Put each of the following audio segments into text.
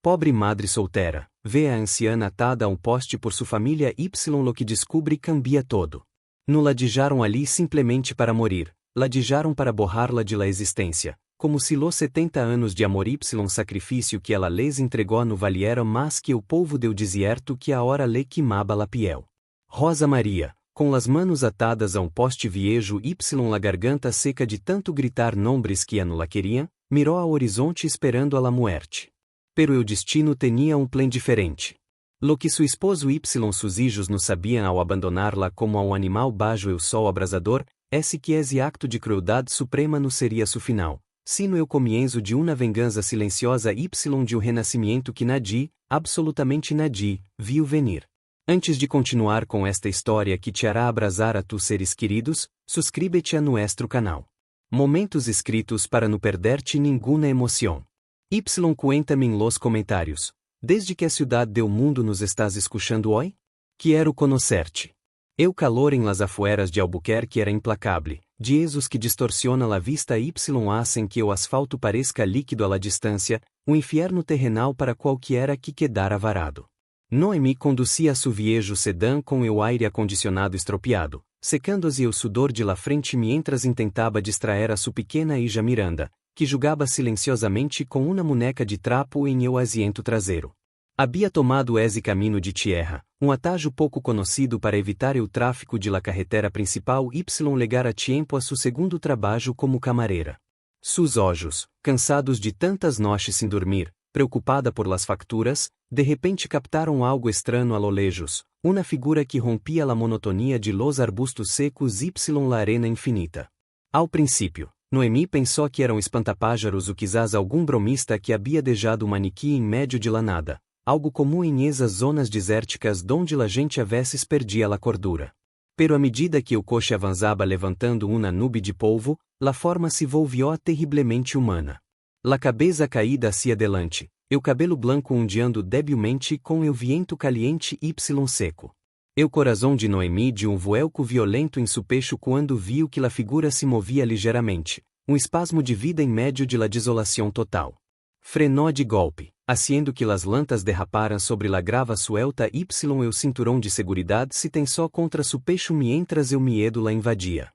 Pobre madre soltera, vê a anciana atada a um poste por sua família y lo que descobre cambia todo. No ladijaram ali simplesmente para morir, ladijaram para borrar-la de la existência, como se los 70 anos de amor y sacrifício que ela les entregou no valiera mas que o povo deu desierto que a hora le quimaba la piel. Rosa Maria, com las manos atadas a um poste viejo y la garganta seca de tanto gritar nombres que a no la queriam, mirou ao horizonte esperando a la muerte. Pero o destino tinha um plan diferente. Lo que su esposo y sus hijos no sabiam ao abandonar-la como a um animal bajo el sol abrasador, esse que esse acto de crueldade suprema não seria su final, sino el comienzo de uma vengança silenciosa y de um renascimento que nadie, absolutamente nadie, viu venir. Antes de continuar com esta história que te hará abrasar a tus seres queridos, suscríbete a nuestro canal. Momentos escritos para não perder-te nenhuma emoção. Y cuéntame em los comentários. Desde que a cidade del mundo nos estás escuchando hoy? Quero conhecer-te. El calor em las afueras de Albuquerque era implacable, Jesus que distorciona la vista y hacen que o asfalto parezca líquido a la distância, um inferno terrenal para qualquer que quedara varado. Noemi conducia su viejo sedã com o aire acondicionado estropiado, secando-se o sudor de la frente mientras intentava distraer a sua pequena hija Miranda, que jogava silenciosamente com uma boneca de trapo em o asiento traseiro. Havia tomado esse caminho de tierra, um atalho pouco conhecido para evitar o tráfico de la carretera principal y legar a tiempo a su segundo trabalho como camareira. Sus olhos, cansados de tantas noites sem dormir, preocupada por las facturas, de repente captaram algo estranho a lo lejos, uma figura que rompia la monotonia de los arbustos secos y la arena infinita. Ao princípio, Noemi pensou que era um espantapájaros ou quizás algum bromista que havia deixado o manequim em meio de la nada, algo comum em esas zonas desérticas donde la gente a veces perdia la cordura. Pero à medida que o coche avançava levantando uma nube de polvo, la forma se volvió terriblemente humana. La cabeça caída hacia adelante, o cabelo branco ondeando debilmente com o viento caliente y seco. O coração de Noemi de um vuelco violento em su pecho quando viu que la figura se movia ligeiramente, um espasmo de vida em meio de la desolação total. Frenou de golpe, haciendo que las lantas derraparan sobre la grava suelta y el cinturão de seguridade se tensó contra su pecho mientras el miedo la invadia.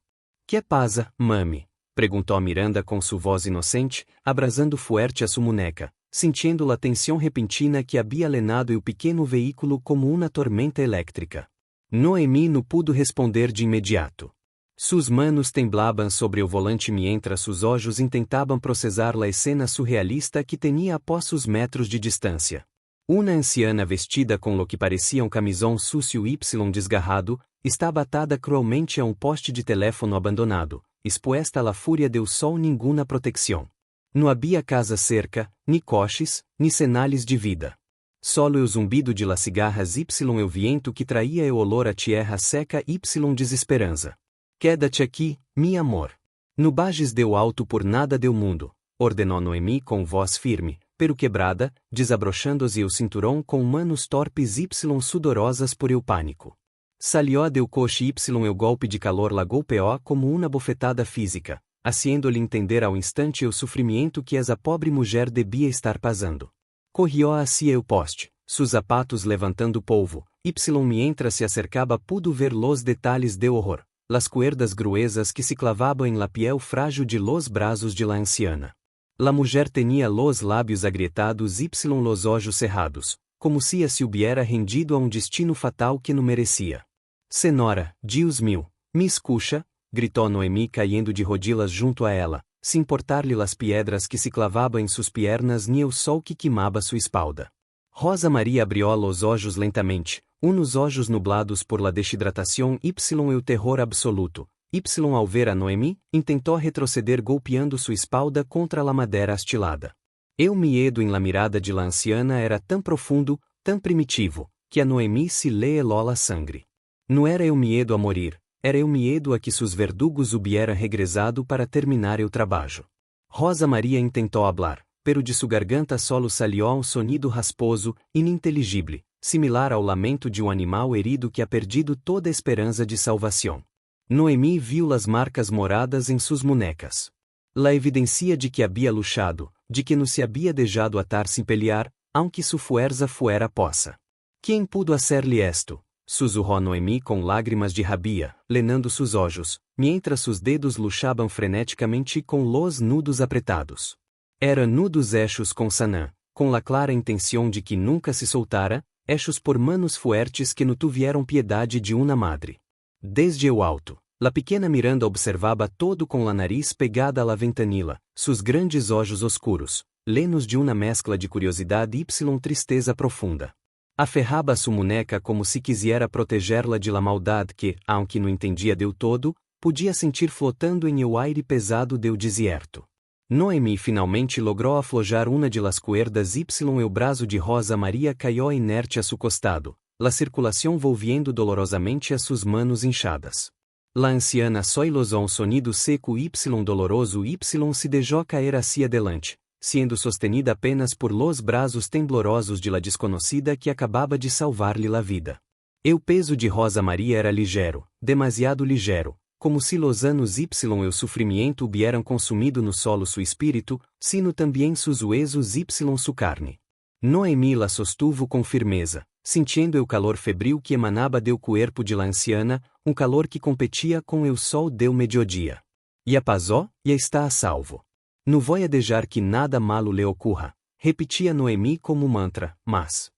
Que pasa, mami? Perguntou Miranda com sua voz inocente, abrasando fuerte a sua muneca, sentindo la tensão repentina que havia alenado o pequeno veículo como uma tormenta elétrica. Noemi não pudo responder de imediato. Sus manos temblaban sobre o volante mientras sus olhos intentaban processar la escena surrealista que tinha após os metros de distância. Uma anciana vestida com lo que parecia um camisão sucio y desgarrado, estava atada cruelmente a um poste de teléfono abandonado, exposta à fúria del sol nenhuma proteção. Não havia casa cerca, ni coches, ni sinais de vida. Solo o zumbido de las cigarras y o viento que traía o olor a tierra seca y desesperança. Quédate aqui, mi amor. No bajes deu alto por nada del mundo, ordenou Noemi com voz firme, pero quebrada, desabrochando-se o cinturão com manos torpes y sudorosas por el pânico. Salió del coche y el golpe de calor la golpeó como uma bofetada física, haciendo-lhe entender ao instante o sofrimento que essa pobre mulher devia estar passando. Corrió hacia el poste, sus zapatos levantando polvo, y mientras se acercaba pudo ver los detalhes de horror, las cuerdas gruesas que se clavaban en la piel frágil de los brazos de la anciana. La mujer tenía los labios agrietados y los ojos cerrados, como si se hubiera rendido a um destino fatal que não merecia. Senhora, Deus meu, me escucha, gritou Noemi caindo de rodillas junto a ela, sem importar-lhe las piedras que se clavavam em suas piernas ni o sol que queimava sua espalda. Rosa Maria abrió los ojos lentamente, unos ojos nublados por la deshidratação y el terror absoluto. Y ao ver a Noemi, intentou retroceder golpeando sua espalda contra la madeira astilada. El miedo em la mirada de la anciana era tão profundo, tão primitivo, que a Noemi se le heló la sangre. Não era el miedo a morir, era el miedo a que sus verdugos hubieran regresado para terminar el trabalho. Rosa Maria intentou hablar, pero de sua garganta solo salió um sonido rasposo, ininteligible, similar ao lamento de um animal herido que ha perdido toda a esperança de salvação. Noemi viu las marcas moradas em suas munecas. La evidencia de que havia luchado, de que não se havia deixado atar sem pelear, aunque su fuerza fuera possa. Quem pudo hacerle esto? Susurró Noemi com lágrimas de rabia, lenando sus olhos, mientras sus dedos luchaban freneticamente com los nudos apretados. Era nudos hechos com Sanã, com la clara intenção de que nunca se soltara, hechos por manos fuertes que no tuvieron piedade de una madre. Desde o alto, la pequena Miranda observava todo com la nariz pegada a la ventanilla, sus grandes olhos oscuros, llenos de una mezcla de curiosidade y tristeza profunda. Aferraba a su muneca como se quisiera protegerla de la maldade que, aunque não entendia del todo, podia sentir flotando em el aire pesado del desierto. Noemi finalmente logró aflojar una de las cuerdas y el brazo de Rosa Maria cayó inerte a su costado, la circulación volviendo dolorosamente a sus manos hinchadas. La anciana só ilosó un sonido seco y doloroso y se dejó caer hacia adelante, siendo sostenida apenas por los brazos temblorosos de la desconocida que acababa de salvar-lhe la vida. El peso de Rosa Maria era ligero, demasiado ligero, como se los anos y el sufrimiento hubieran consumido no solo su espírito, sino também sus huesos y su carne. Noemi la sostuvo com firmeza, sentindo o calor febril que emanaba del cuerpo de la anciana, calor que competia com el sol del mediodía. E pasó, e está a salvo. Não vou deixar que nada malo lhe ocorra, repetia Noemi como mantra, mas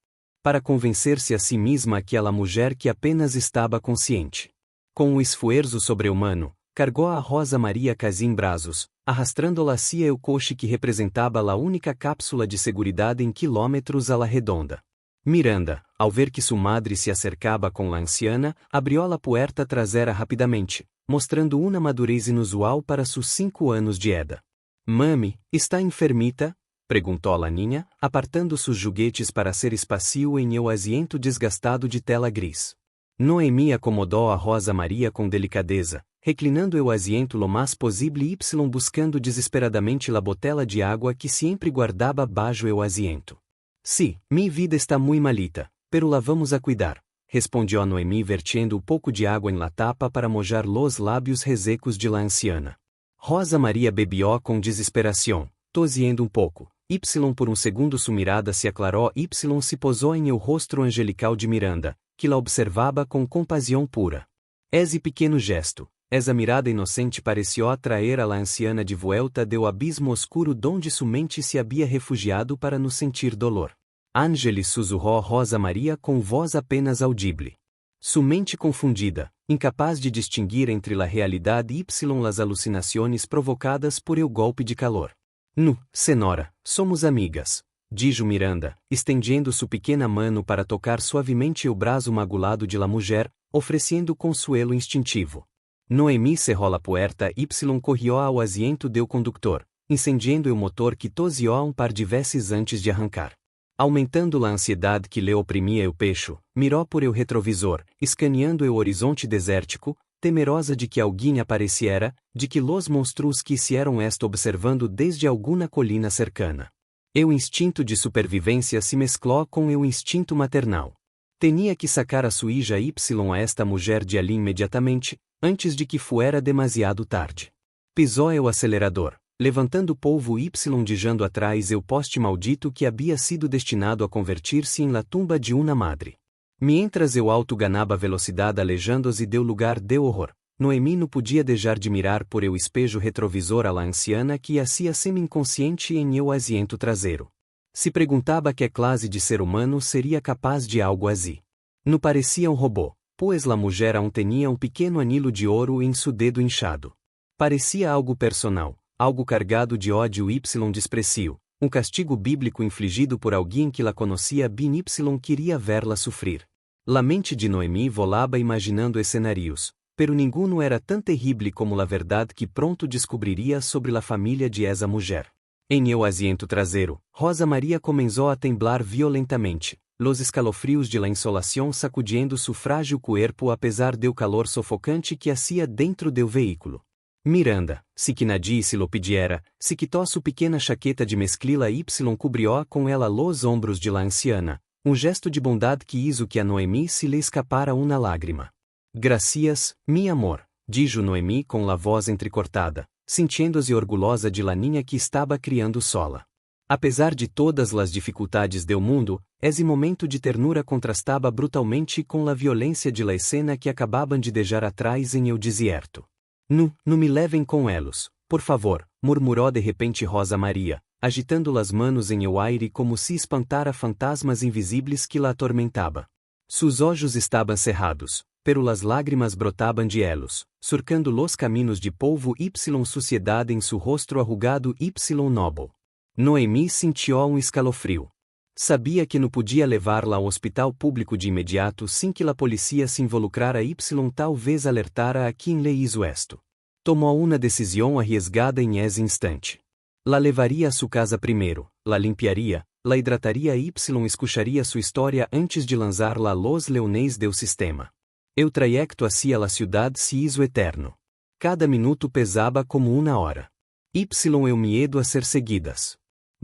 para convencer-se a si mesma que a mulher que apenas estava consciente. Com um esforço sobre-humano, cargou a Rosa Maria casi em braços, arrastrando-la hacia el coche que representava a única cápsula de seguridade em quilômetros a la redonda. Miranda, ao ver que sua madre se acercava com la anciana, abriu a puerta traseira rapidamente, mostrando uma madurez inusual para sus 5 anos de edad. Mami, está enfermita? Perguntou a niña, apartando sus juguetes para ser espacio em el asiento desgastado de tela gris. Noemi acomodou a Rosa Maria com delicadeza, reclinando el asiento lo mais possível y buscando desesperadamente la botella de água que sempre guardaba bajo el asiento. Sí, mi vida está muy malita, pero la vamos a cuidar, respondió a Noemi vertiendo pouco de água em la tapa para mojar los lábios resecos de la anciana. Rosa Maria bebió com desesperação, tosiendo pouco. Y por segundo su mirada se aclaró y se posou em el rostro angelical de Miranda, que la observava com compaixão pura. Esse pequeno gesto, essa mirada inocente pareció atraer a la anciana de vuelta del abismo oscuro donde su mente se había refugiado para no sentir dolor. Ángeles sussurró Rosa Maria com voz apenas audible. Su mente confundida, incapaz de distinguir entre la realidade y las alucinações provocadas por el golpe de calor. Nu, senhora, somos amigas, dijo Miranda, estendendo sua pequena mano para tocar suavemente o braço magulado de la mulher, oferecendo consuelo instintivo. Noemi cerrou la puerta y corrió ao asiento del conductor, incendiando o motor que tosió par de vezes antes de arrancar. Aumentando a ansiedade que lhe oprimia o pecho, mirou por el retrovisor, escaneando o horizonte desértico, temerosa de que alguém apareciera, de que los monstruos quisieron esto observando desde alguma colina cercana. O instinto de supervivência se mesclou com o instinto maternal. Tinha que sacar a sua hija Y a esta mulher de ali imediatamente, antes de que fuera demasiado tarde. Pisou o acelerador, levantando polvo Y dejando atrás o poste maldito que havia sido destinado a convertir-se em la tumba de una madre. Mientras o auto ganaba velocidade alejando-se del lugar de horror, Noemi não podia deixar de mirar por el espejo retrovisor a la anciana que yacía semi-inconsciente em el asiento traseiro. Se perguntava que classe de ser humano seria capaz de algo assim. Não parecia robô, pois la mulher aún tinha pequeno anillo de ouro em seu dedo inchado. Parecia algo personal, algo cargado de ódio y desprecio, castigo bíblico infligido por alguém que la conhecia bem y queria verla sofrer. La mente de Noemi volava imaginando escenarios, pero ninguno era tão terrível como a verdade que pronto descobriria sobre la família de esa mulher. Em el asiento traseiro, Rosa Maria começou a temblar violentamente, los escalofrios de la insolação sacudiendo su frágil cuerpo apesar del calor sofocante que hacía dentro del veículo. Miranda, se que nadie se lo pidiera, se quitó su pequena chaqueta de mezclilla y cubrió com ela los ombros de la anciana, gesto de bondade que hizo que a Noemi se lhe escapara uma lágrima. Gracias, mi amor, dijo Noemi com la voz entrecortada, sentindo-se orgulhosa de la niña que estava criando sola. Apesar de todas as dificuldades do mundo, esse momento de ternura contrastava brutalmente com a violência de la escena que acabavam de deixar atrás em eu desierto. Não me levem com elos, por favor, murmurou de repente Rosa Maria, agitando as manos em eu aire como se espantara fantasmas invisíveis que la atormentava. Sus olhos estavam cerrados, pero las lágrimas brotaban de elos, surcando los caminhos de polvo y suciedade em su rosto arrugado y noble. Noemi sentiu um escalofrio. Sabia que não podia levá-la ao hospital público de imediato sem que a polícia se involucrara y talvez alertara a quem lhe hizo esto. Tomou uma decisão arriesgada em esse instante. La levaria a sua casa primeiro, la limpiaria, la hidrataria y escucharia sua história antes de lançar-la a los leones do sistema. El trayecto hacia la ciudad se hizo eterno. Cada minuto pesava como uma hora. El miedo a ser seguidas.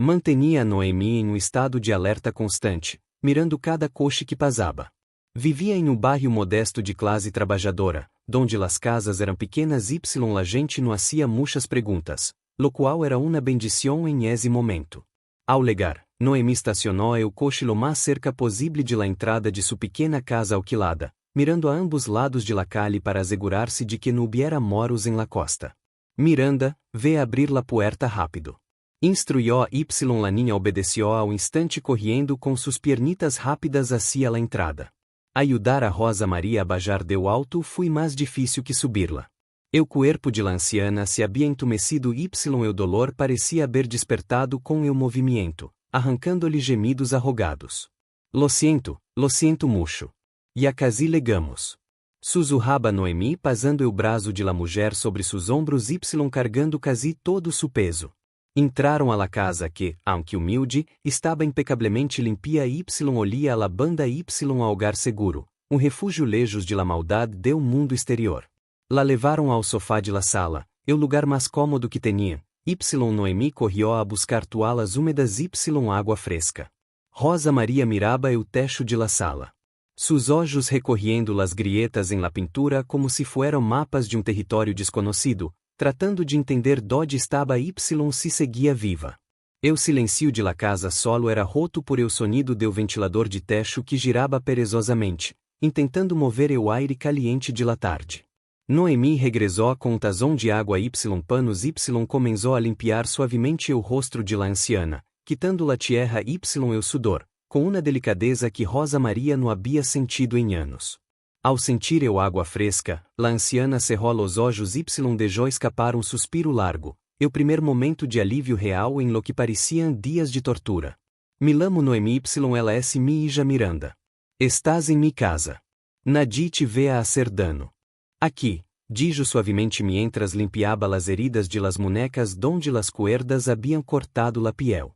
Mantenia a Noemi em um estado de alerta constante, mirando cada coche que passava. Vivia em um bairro modesto de classe trabalhadora, donde las casas eram pequenas y la gente não hacía muitas perguntas, lo qual era uma bendição em esse momento. Ao legar, Noemi estacionou o coche lo mais cerca possível de la entrada de sua pequena casa alquilada, mirando a ambos lados de la calle para assegurar-se de que não hubiera moros em la costa. Miranda, ve abrir la puerta rápido. Instruyó y la niña obedeció ao instante corriendo com sus piernitas rápidas hacia la entrada. Ayudar a Rosa Maria a bajar do alto foi mais difícil que subirla. O cuerpo de la anciana se había entumecido y el dolor parecia haber despertado com o movimento, arrancando-lhe gemidos arrogados. Lo siento mucho. E a casi legamos. Sussurraba Noemi pasando o braço de la mulher sobre sus ombros y cargando casi todo su peso. Entraram a la casa que, aunque humilde, estava impecablemente limpia y olía a la banda y a hogar seguro, um refúgio lejos de la maldade do mundo exterior. La levaram ao sofá de la sala, o lugar mais cômodo que tinha, y Noemi corrió a buscar toalhas úmidas y água fresca. Rosa Maria miraba o techo de la sala. Sus olhos recorriendo las grietas em la pintura como se fueran mapas de um território desconhecido, tratando de entender donde estava y se seguia viva. O silencio de la casa solo era roto por el sonido do ventilador de techo que girava perezosamente, intentando mover o aire caliente de la tarde. Noemi regressou com um tazão de água y panos y comenzou a limpiar suavemente o rosto de la anciana, quitando la tierra y o sudor, com uma delicadeza que Rosa Maria não havia sentido em anos. Ao sentir a água fresca, la anciana cerrou os olhos y deixou escapar um suspiro largo, o primeiro momento de alívio real em lo que pareciam dias de tortura. Me lamo Noemi y ela es mi hija Miranda. Estás em mi casa. Nadie te ve a hacer dano. Aqui, dijo suavemente mientras limpiaba las heridas de las muñecas donde las cuerdas habían cortado la piel.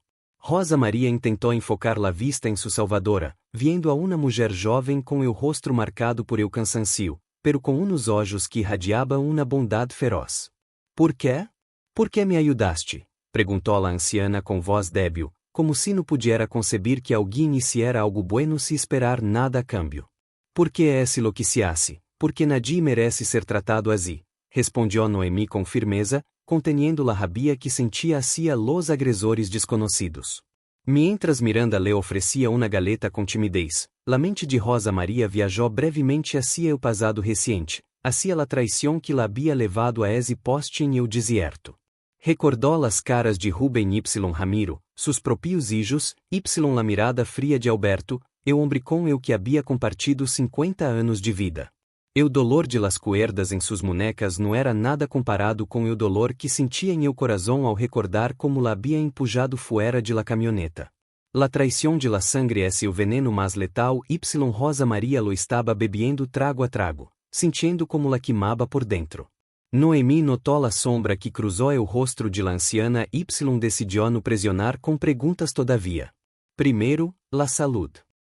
Rosa Maria intentou enfocar la vista em sua salvadora, vendo a uma mulher jovem com o rosto marcado por el cansancio, pero com uns olhos que irradiavam uma bondade feroz. Por quê? Por que me ajudaste? Perguntou a anciana com voz débil, como se não pudiera conceber que alguém hiciera algo bueno se esperar nada a cambio. Porque é lo que se hace, porque nadie merece ser tratado assim, respondió Noemi com firmeza, conteniendo a rabia que sentia hacia los agressores desconhecidos. Mientras Miranda le oferecia uma galeta com timidez, la mente de Rosa Maria viajou brevemente hacia o passado reciente, hacia la traição que la había levado a esse poste em el desierto. Recordou las caras de Rubem y Ramiro, sus propios hijos, y la mirada fria de Alberto, o homem com el que había compartido 50 anos de vida. O dolor de las cuerdas em suas munecas não era nada comparado com o dolor que sentia em el corazón ao recordar como la había empujado fuera de la camioneta. La traição de la sangre é o veneno mais letal y Rosa Maria lo estava bebiendo trago a trago, sentindo como la quimaba por dentro. Noemi notou a sombra que cruzou o rosto de la anciana y decidiu no presionar com perguntas todavia. Primeiro, la salud.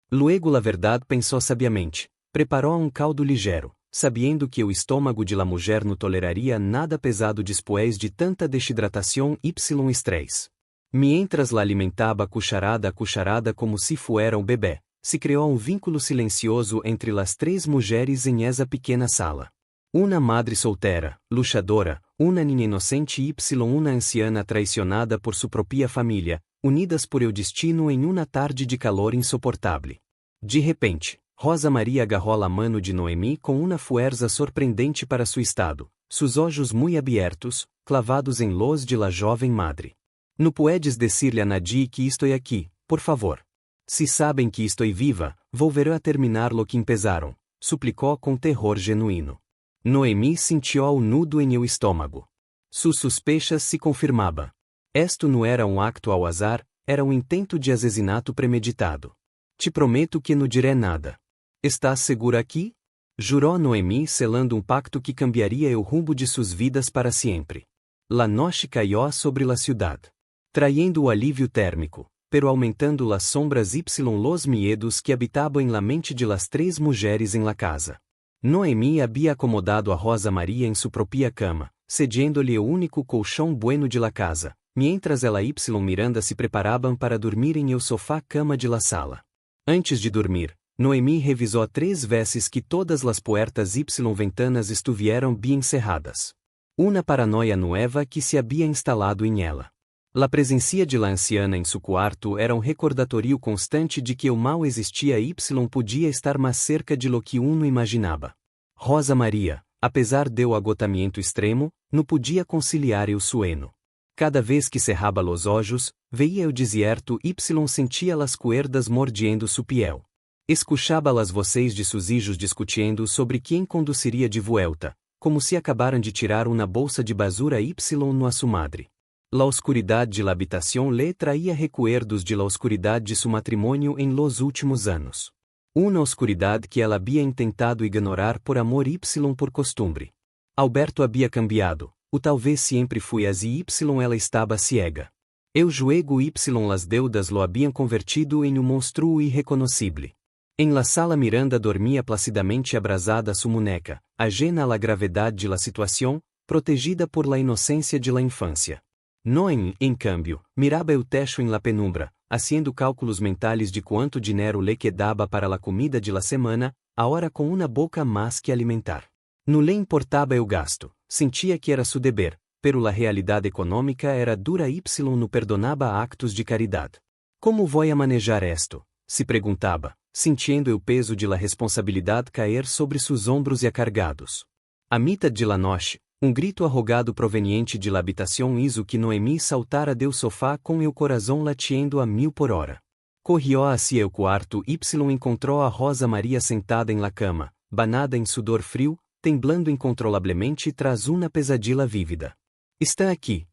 Luego la verdade pensou sabiamente. Preparou um caldo ligeiro, sabendo que o estômago de la mulher não toleraria nada pesado después de tanta desidratação y estrés. Mientras la alimentaba cucharada a cucharada como se fuera um bebê, se criou um vínculo silencioso entre las três mulheres em essa pequena sala. Uma madre soltera, luchadora, uma niña inocente y uma anciana traicionada por sua própria família, unidas por eu destino em uma tarde de calor insuportável. De repente, Rosa Maria agarrou a mano de Noemi com uma fuerza sorprendente para seu estado, seus olhos muito abertos, clavados em los de la jovem madre. No puedes decirle a nadie que estou aqui, por favor. Se sabem que estou viva, volverão a terminar lo que empezaram, suplicou com terror genuíno. Noemi sentiu o nudo em seu estômago. Suas suspeitas se confirmavam. Esto não era acto ao azar, era intento de assassinato premeditado. Te prometo que não diré nada. Estás segura aqui? Jurou Noemi selando pacto que cambiaria o rumbo de suas vidas para sempre. La noche caiu sobre la ciudad. Traindo o alívio térmico, pero aumentando las sombras y los miedos que habitavam em la mente de las 3 mulheres em la casa. Noemi havia acomodado a Rosa Maria em sua própria cama, cediendo-lhe o único colchão bueno de la casa, mientras ela y Miranda se preparavam para dormir em el sofá-cama de la sala. Antes de dormir, Noemi revisou 3 vezes que todas las puertas y ventanas estuvieram bem cerradas. Uma paranoia nueva que se havia instalado em ela. La presencia de la anciana em seu quarto era recordatorio constante de que o mal existia y podia estar mais cerca de lo que uno imaginava. Rosa Maria, apesar do agotamento extremo, não podia conciliar o sueño. Cada vez que cerraba los olhos, veía o desierto y sentia las cuerdas mordiendo su piel. Escuchaba las voces de sus hijos discutindo sobre quem conduciria de vuelta, como se acabaram de tirar uma bolsa de basura y no a su madre. La oscuridad de la habitación le traía recuerdos de la oscuridad de su matrimonio en los últimos anos. Una oscuridad que ela había intentado ignorar por amor y por costumbre. Alberto había cambiado, o talvez sempre fui así y ela estava ciega. El juego y las deudas lo habían convertido em monstruo irreconhecível. En la sala Miranda dormia placidamente abrasada a su muñeca, ajena a la gravedad de la situación, protegida por la inocencia de la infancia. Noemi, em cambio, miraba o techo em la penumbra, haciendo cálculos mentales de quanto dinheiro le quedaba para la comida de la semana, ahora com uma boca mais que alimentar. No le importaba o gasto, sentia que era su deber, pero la realidade econômica era dura y no perdonaba actos de caridade. Como vou a manejar esto? Se perguntava, sentindo o peso de la responsabilidade cair sobre seus ombros e acargados. A mitad de la noche, grito arrogado proveniente de la habitación hizo que Noemi saltara del sofá com o corazón latiendo a 1000 por hora. Corrió hacia o quarto y encontrou a Rosa Maria sentada em la cama, banada em sudor frio, temblando incontrolablemente tras uma pesadilla vívida. Está aqui,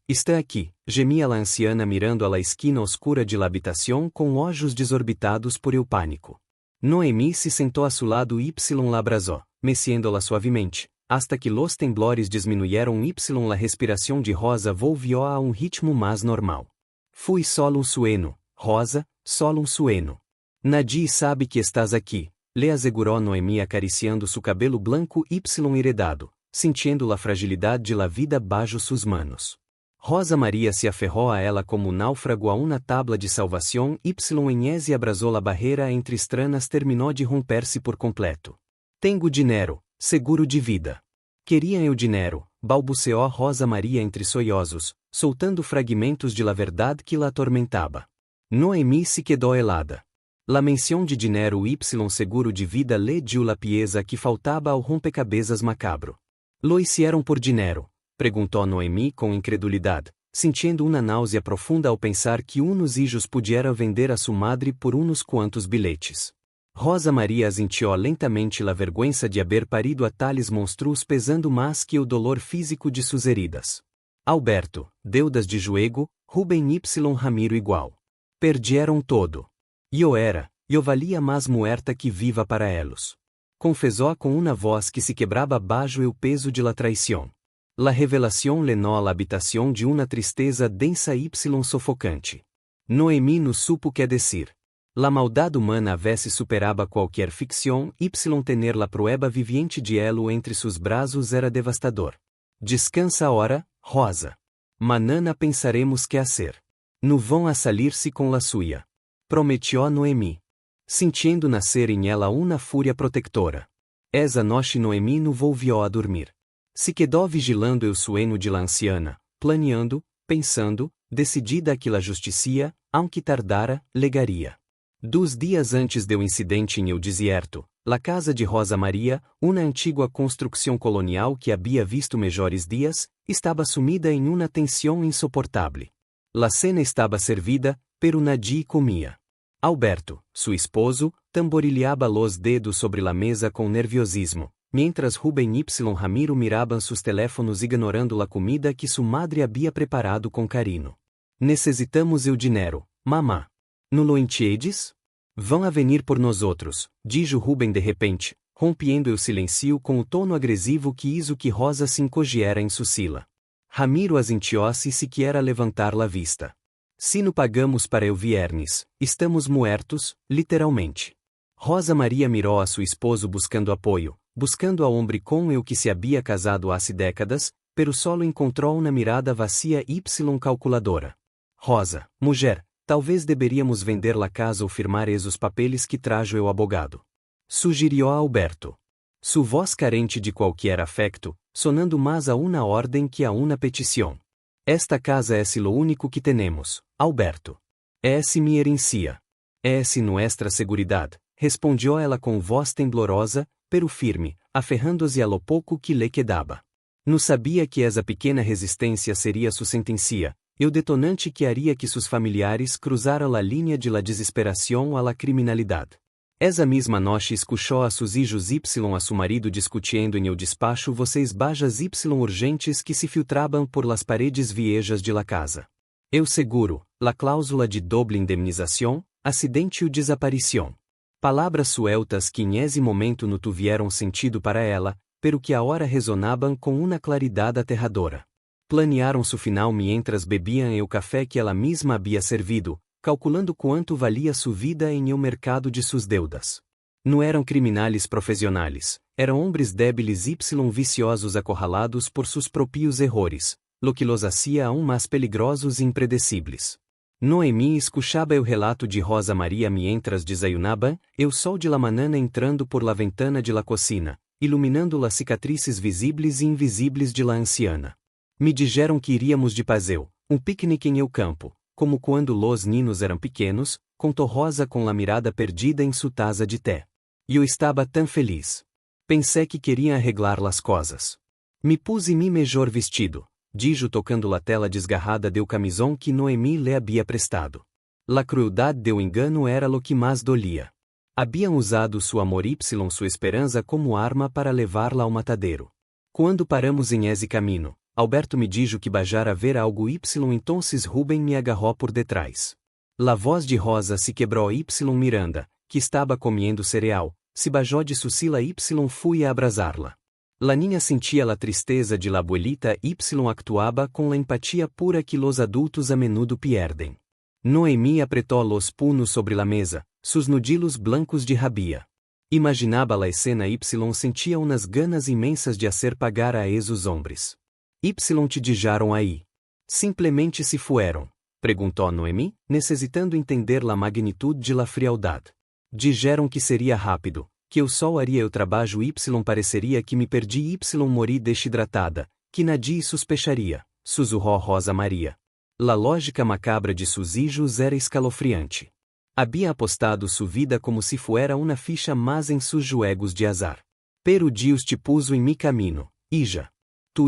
gemia la anciana mirando a la esquina oscura de la habitación com olhos desorbitados por el pánico. Noemi se sentou a su lado y la abrazó, meciéndola suavemente, hasta que los temblores disminuyeron y la respiración de Rosa volvió a ritmo más normal. Fui solo sueño, Rosa, solo sueño. Nadie sabe que estás aqui, le aseguró Noemi acariciando su cabelo blanco y heredado, sentindo la fragilidade de la vida bajo sus manos. Rosa Maria se aferrou a ela como náufrago a uma tabla de salvação y en abrasou la barreira entre estranas terminou de romper-se por completo. Tengo dinheiro, seguro de vida. Queriam o dinheiro, balbuceou Rosa Maria entre sollozos, soltando fragmentos de la verdade que la atormentava. Noemi se quedou helada. La menção de dinheiro y seguro de vida le dio la pieza que faltava ao rompecabezas macabro. Lo hicieron por dinheiro? Perguntou Noemi com incredulidade, sentindo uma náusea profunda ao pensar que unos hijos pudieran vender a sua madre por unos quantos bilhetes. Rosa Maria asintió lentamente la vergüenza de haber parido a tales monstruos pesando mais que o dolor físico de suas heridas. Alberto, deudas de juego, Rubem y Ramiro igual. Perdieron todo. Eu valia mais muerta que viva para elos. Confesó com uma voz que se quebraba bajo o peso de la traición. La revelación lenó a la habitación de una tristeza densa y sofocante. Noemi no supo que decir. La maldad humana a veces superaba qualquer ficción y tener la prueba viviente de elo entre sus brazos era devastador. Descansa ahora, Rosa. Manana pensaremos que hacer. No vão a salir-se com la suya. Prometió Noemi. Sentindo nascer em ela uma fúria protectora. Esa noche Noemi não volvió a dormir. Se quedou vigilando o sueño de la anciana, planeando, pensando, decidida a que la justicia, aunque tardara, legaria. 2 dias antes do incidente em El Desierto, la casa de Rosa Maria, uma antiga construção colonial que havia visto melhores dias, estava sumida em uma tensão insuportável. La cena estava servida, pero nadie comia. Alberto, seu esposo, tamborilhava los dedos sobre la mesa com nerviosismo, mientras Rubem y Ramiro miraban sus teléfonos ignorando la comida que sua madre havia preparado com carinho. Necessitamos o dinheiro, mamá. No lo entiendes? Vão a venir por nós outros, dijo Rubem de repente, rompendo o silêncio com o tono agressivo que hizo que Rosa se encogiera em sua sila. Ramiro asintió-se sequer a levantar la vista. Se no pagamos para el viernes, estamos muertos, literalmente. Rosa Maria mirou a seu esposo buscando apoio, buscando a homem com el que se havia casado há décadas, pero solo encontrou uma mirada vacía y calculadora. Rosa, mulher, talvez deveríamos vender la casa ou firmar esos papeles que trajo el abogado. Sugiriu a Alberto. Sua voz carente de qualquer afecto, sonando mais a uma ordem que a uma petição. Esta casa é lo único que tenemos, Alberto. Es mi herencia. Es nuestra seguridad, respondió ela com voz temblorosa, pero firme, aferrando-se a lo pouco que lhe quedava. Não sabia que essa pequena resistência seria sua sentencia, e o detonante que haria que seus familiares cruzaram a linha de la desesperação a la criminalidade. Essa mesma noite escuchou a sus hijos y a su marido discutindo em el despacho vocês bajas y urgentes que se filtraban por las paredes viejas de la casa. Eu seguro, la cláusula de doble indemnização, acidente ou desaparição. Palavras sueltas que em esse momento não tuvieron sentido para ela, pero que agora resonaban com uma claridade aterradora. Planearam su final mientras bebiam el café que ela mesma havia servido, calculando quanto valia sua vida em el mercado de suas deudas. Não eram criminais profissionais, eram hombres débiles y viciosos acorralados por seus próprios errores, lo que los hacía aún mais peligrosos e impredecibles. Noemi escuchaba el relato de Rosa Maria mientras desayunaban, el sol de la mañana entrando por la ventana de la cocina, iluminando las cicatrices visibles e invisíveis de la anciana. Me dijeron que iríamos de paseo, piquenique em el campo, como quando los ninos eram pequenos, contou Rosa com la mirada perdida em sua taça de té. E eu estava tão feliz. Pensei que queria arreglar las coisas. Me puse mi melhor vestido, dijo tocando la tela desgarrada del camisón que Noemi lhe havia prestado. La crueldade del engano era lo que mais dolia. Haviam usado seu amor y sua esperança como arma para levá-la ao matadeiro. Quando paramos em esse caminho, Alberto me dijo que bajara ver algo y entonces Rubem me agarrou por detrás. La voz de Rosa se quebrou y Miranda, que estava comendo cereal, se bajou de Susila y fui a abrazar-la. La niña sentia la tristeza de la abuelita y actuaba com la empatia pura que los adultos a menudo pierden. Noemi apretou los puños sobre la mesa, sus nudillos blancos de rabia. Imaginaba la escena y sentia unas ganas imensas de hacer pagar a esos hombres. Y te dijaram aí. Simplesmente se fueron, perguntou Noemi, necessitando entender la magnitude de la frialdade. Dijeron que seria rápido, que eu só haria o trabalho y pareceria que me perdi y mori deshidratada, que nadie suspecharia, sussurrou Rosa Maria. La lógica macabra de sus hijos era escalofriante. Havia apostado sua vida como se fuera uma ficha más em sus juegos de azar. Pero Dios te puso em mi camino, hija. Tu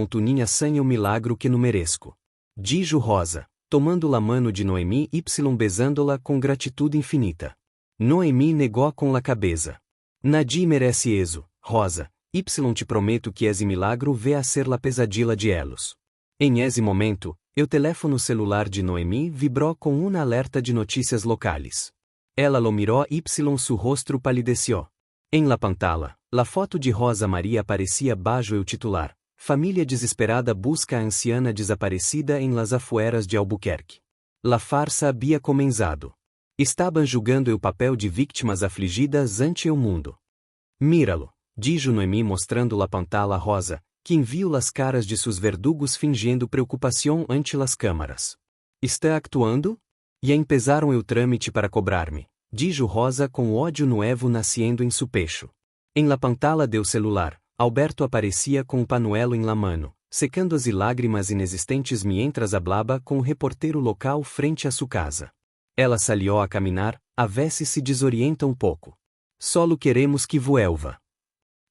tu niña sanha o milagro que no meresco. Dijo Rosa, tomando la mano de Noemi y besando-la com gratitude infinita. Noemi negou com la cabeça. Nadie merece eso, Rosa, y te prometo que esse milagro ve a ser la pesadilla de elos. Em esse momento, o teléfono celular de Noemi vibrou com uma alerta de notícias locais. Ela lo mirou y su rostro palideció. Em la pantalla, la foto de Rosa Maria aparecia bajo el titular. Família desesperada busca a anciana desaparecida em las afueras de Albuquerque. La farsa havia comenzado. Estaban julgando o papel de vítimas afligidas ante o mundo. Míralo, dijo Noemi mostrando la pantalla a Rosa, que enviou las caras de seus verdugos fingindo preocupação ante las câmaras. Está actuando? E empezaram o trâmite para cobrar-me, dijo Rosa com ódio nuevo nasciendo em su pecho. Em la pantalla del celular, Alberto aparecia com panuelo em la mano, secando-as e lágrimas inexistentes mientras hablaba com o reporteiro local frente a sua casa. Ela salió a caminhar, a veces se desorienta um pouco. Solo queremos que vuelva.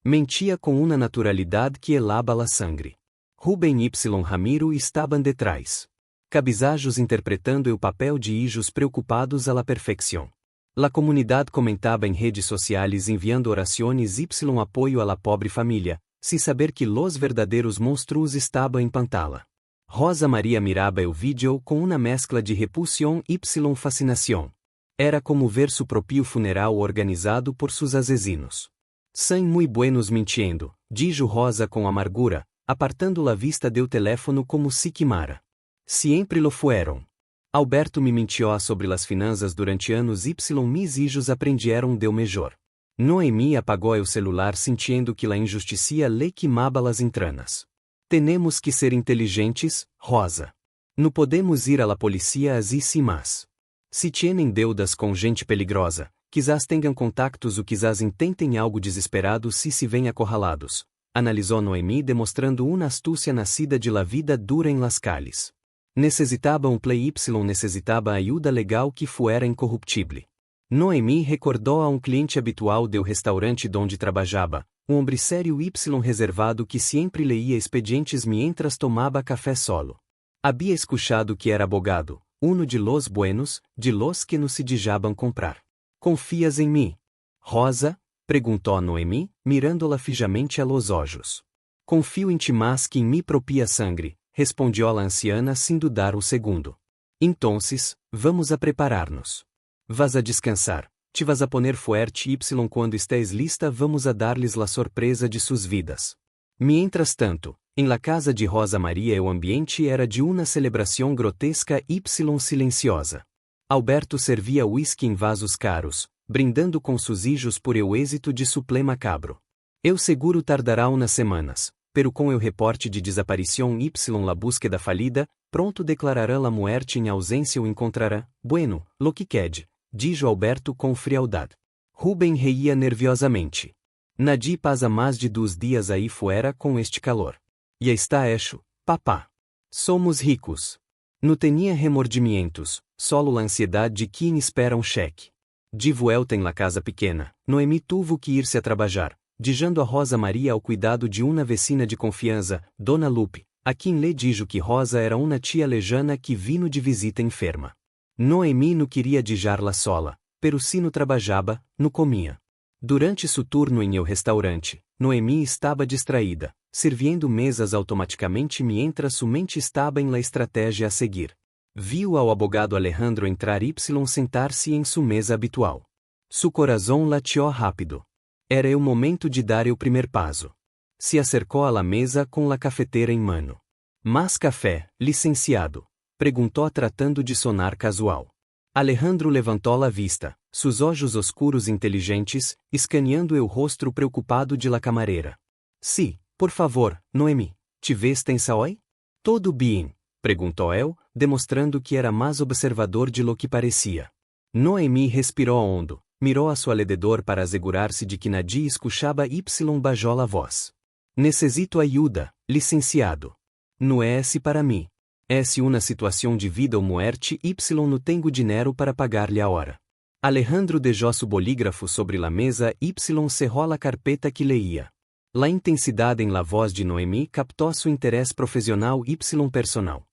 Mentia com uma naturalidade que helaba la sangre. Rubem y Ramiro estaban detrás. Cabizajos interpretando o papel de hijos preocupados a la perfección. La comunidade comentava em redes sociais enviando orações y apoio a la pobre família, sem saber que los verdadeiros monstruos estaban em pantalla. Rosa Maria miraba o vídeo com uma mescla de repulsión y fascinación. Era como ver su propio funeral organizado por sus asesinos. São muy buenos mintiendo, dijo Rosa com amargura, apartando la vista do teléfono como si quimara. Siempre lo fueron. Alberto me mintió sobre las finanças durante anos y mis hijos aprendieron del mejor. Noemi apagó el celular sintiendo que la injusticia le quimaba las entranas. Tenemos que ser inteligentes, Rosa. No podemos ir a la policía así sin más. Si tienen deudas com gente peligrosa, quizás tenham contactos ou quizás intentem algo desesperado se veem acorralados, analisou Noemi demonstrando uma astúcia nascida de la vida dura em las calles. Necessitava um play Y necessitava ajuda legal que fuera incorruptible. Noemi recordou a um cliente habitual do restaurante donde trabalhava, um homem sério y reservado que sempre leía expedientes mientras tomaba café solo. Había escuchado que era abogado, uno de los buenos, de los que no se dejaban comprar. Confias em mim? Rosa? Perguntou Noemi, mirando-la fijamente a los ojos. Confio em ti mais que em mi propia sangre, respondió a anciana sem dudar o segundo. Entonces, vamos a preparar-nos. Vas a descansar, te vas a poner fuerte y quando estés lista vamos a darles la sorpresa de sus vidas. Mientras tanto, em la casa de Rosa Maria o ambiente era de uma celebração grotesca y silenciosa. Alberto servia whisky em vasos caros, brindando com sus hijos por el êxito de su play macabro. Eu seguro tardará umas semanas, pero com el reporte de desaparição y la búsqueda falida, pronto declarará la muerte em ausência o encontrará, bueno, lo que quede, dijo Alberto com frialdade. Rubem reía nerviosamente. Nadie pasa mais de 2 dias aí fuera com este calor. Ya está hecho, papá. Somos ricos. Não tinha remordimientos, solo la ansiedade de quem espera um cheque. De vuelta em la casa pequena, Noemi tuvo que ir-se a trabalhar, deixando a Rosa Maria ao cuidado de uma vecina de confiança, Dona Lupe, a quem lhe dijo que Rosa era uma tia lejana que vino de visita enferma. Noemi não queria deixar-la sola, pero se no trabalhava, no comia. Durante su turno em el restaurante, Noemi estava distraída, servindo mesas automaticamente mientras su mente estava em la estratégia a seguir. Viu ao abogado Alejandro entrar y sentar-se em sua mesa habitual. Su corazón latió rápido. Era o momento de dar o primeiro passo. Se acercou à la mesa com la cafetera em mano. «Mas café, licenciado?» perguntou tratando de sonar casual. Alejandro levantou a vista, sus olhos oscuros inteligentes, escaneando o rosto preocupado de la camareira. «Sí, por favor, Noemi, te ves tensa hoy?» «Todo bien?» perguntou ele, demonstrando que era mais observador de lo que parecia. Noemi respirou hondo, mirou a seu alrededor para assegurar-se de que nadie escuchaba y bajou la voz. «Necessito ajuda, licenciado. Não é esse para mim. É uma situação de vida ou muerte y não tenho dinheiro para pagar-lhe a hora». Alejandro deixou su bolígrafo sobre la mesa y cerrou la carpeta que leía. La intensidade em la voz de Noemi captou su interesse profissional y personal.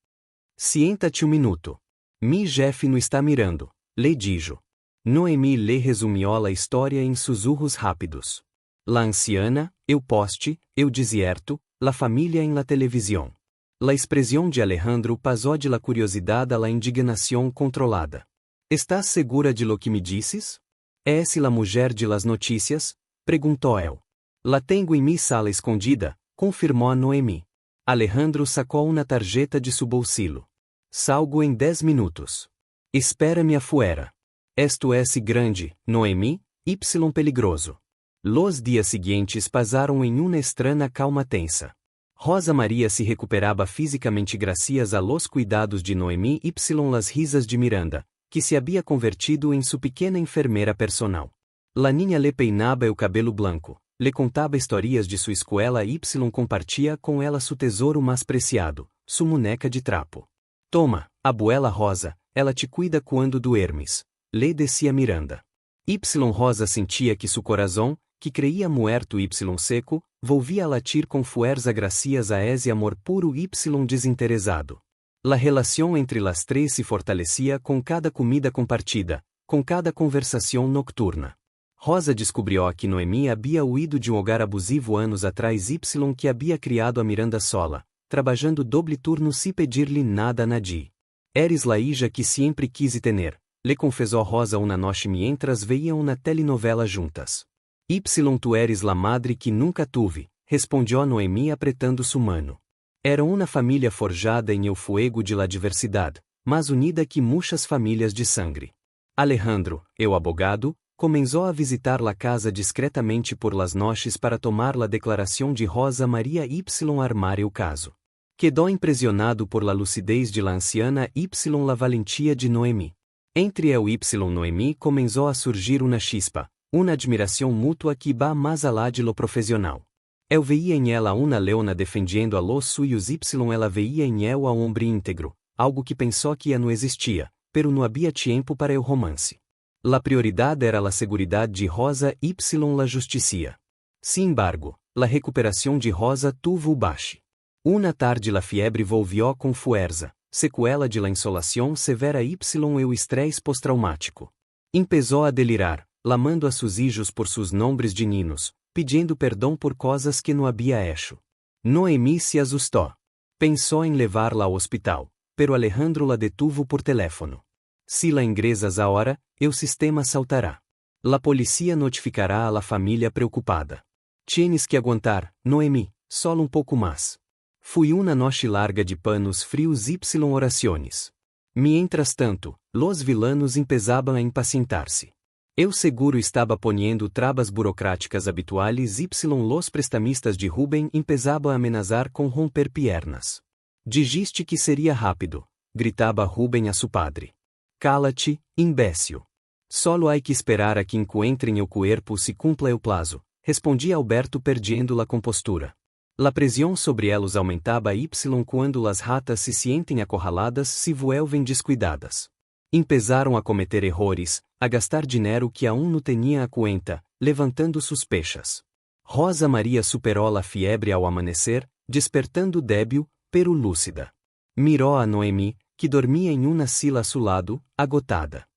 «Siéntate um minuto. Mi jefe não está mirando», le dijo. Noemi le resumiu la história em sussurros rápidos. La anciana, el poste, el desierto, la família em la televisão. La expressão de Alejandro passou de la curiosidade a la indignação controlada. «Estás segura de lo que me dices? ¿Es la mujer de las noticias?» perguntou ele. «La tengo em mi sala escondida», confirmou Noemi. Alejandro sacou uma tarjeta de su bolsillo. «Salgo em 10 minutos. Espera-me afuera. Esto es grande, Noemi, y peligroso». Los dias seguintes passaram em uma estranha calma tensa. Rosa Maria se recuperaba fisicamente gracias a los cuidados de Noemi y las risas de Miranda, que se havia convertido em sua pequena enfermeira personal. La niña le peinaba o cabelo blanco, Le contaba historias de sua escuela y compartia com ela su tesouro mais preciado, su muneca de trapo. Toma, abuela Rosa, ela te cuida quando duermes, le decía Miranda. Y Rosa sentia que su corazón, que creía muerto y seco, volvia a latir com fuerza gracias a ese amor puro y desinteresado. La relação entre las três se fortalecia com cada comida compartida, com cada conversação nocturna. Rosa descobriu que Noemi havia huído de um hogar abusivo anos atrás y que havia criado a Miranda sola, trabalhando doble turno sem pedir-lhe nada a nadie. Eres la hija que sempre quise tener, le confessou Rosa una noche mientras veíam una telenovela juntas. Y tu eres la madre que nunca tuve, respondió Noemi apretando su mano. Era uma família forjada em el fuego de la diversidade, mas unida que muitas famílias de sangre. Alejandro, el abogado, comenzó a visitar la casa discretamente por las noches para tomar la declaración de Rosa María y armar el caso. Quedó impresionado por la lucidez de la anciana y la valentia de Noemi. Entre el y Noemi comenzó a surgir una chispa, una admiração mútua que va más allá de lo profesional. Eu veía em ela uma leona defendiendo a los suyos y ela veía em él a um hombre íntegro, algo que pensou que não existia, pero não havia tempo para el romance. La prioridad era la seguridad de Rosa y la justicia. Sin embargo, la recuperación de Rosa tuvo baixo. Una tarde la fiebre volvió con fuerza, secuela de la insolación severa y el estrés postraumático. Empezó a delirar, lamando a sus hijos por sus nombres de ninos, pedindo perdão por cosas que não havia hecho. Noemi se assustou. Pensou em levá-la ao hospital, pero Alejandro la detuvo por teléfono. Si la ingresas ahora, el sistema saltará. La policía notificará a la família preocupada. Tienes que aguantar, Noemi, solo um pouco mais. Fui uma noche larga de panos frios y oraciones. Mientras tanto, los vilanos empezaban a impacientar-se. Eu seguro estava poniendo trabas burocráticas habituales y los prestamistas de Rubem empezaban a amenazar com romper piernas. Dijiste que seria rápido, gritaba Rubem a su padre. Cala-te, imbécil. Solo hay que esperar a que encuentrem el cuerpo se cumpla el plazo, respondia Alberto perdendo la compostura. La presión sobre elos aumentaba y quando las ratas se sienten acorraladas se vuelven descuidadas. Empezaram a cometer errores, a gastar dinheiro que aún não tinha a cuenta, levantando suspeitas. Rosa Maria superou la fiebre ao amanhecer, despertando débil, pero lúcida. Mirou a Noemi, que dormia em uma sila a su lado, agotada.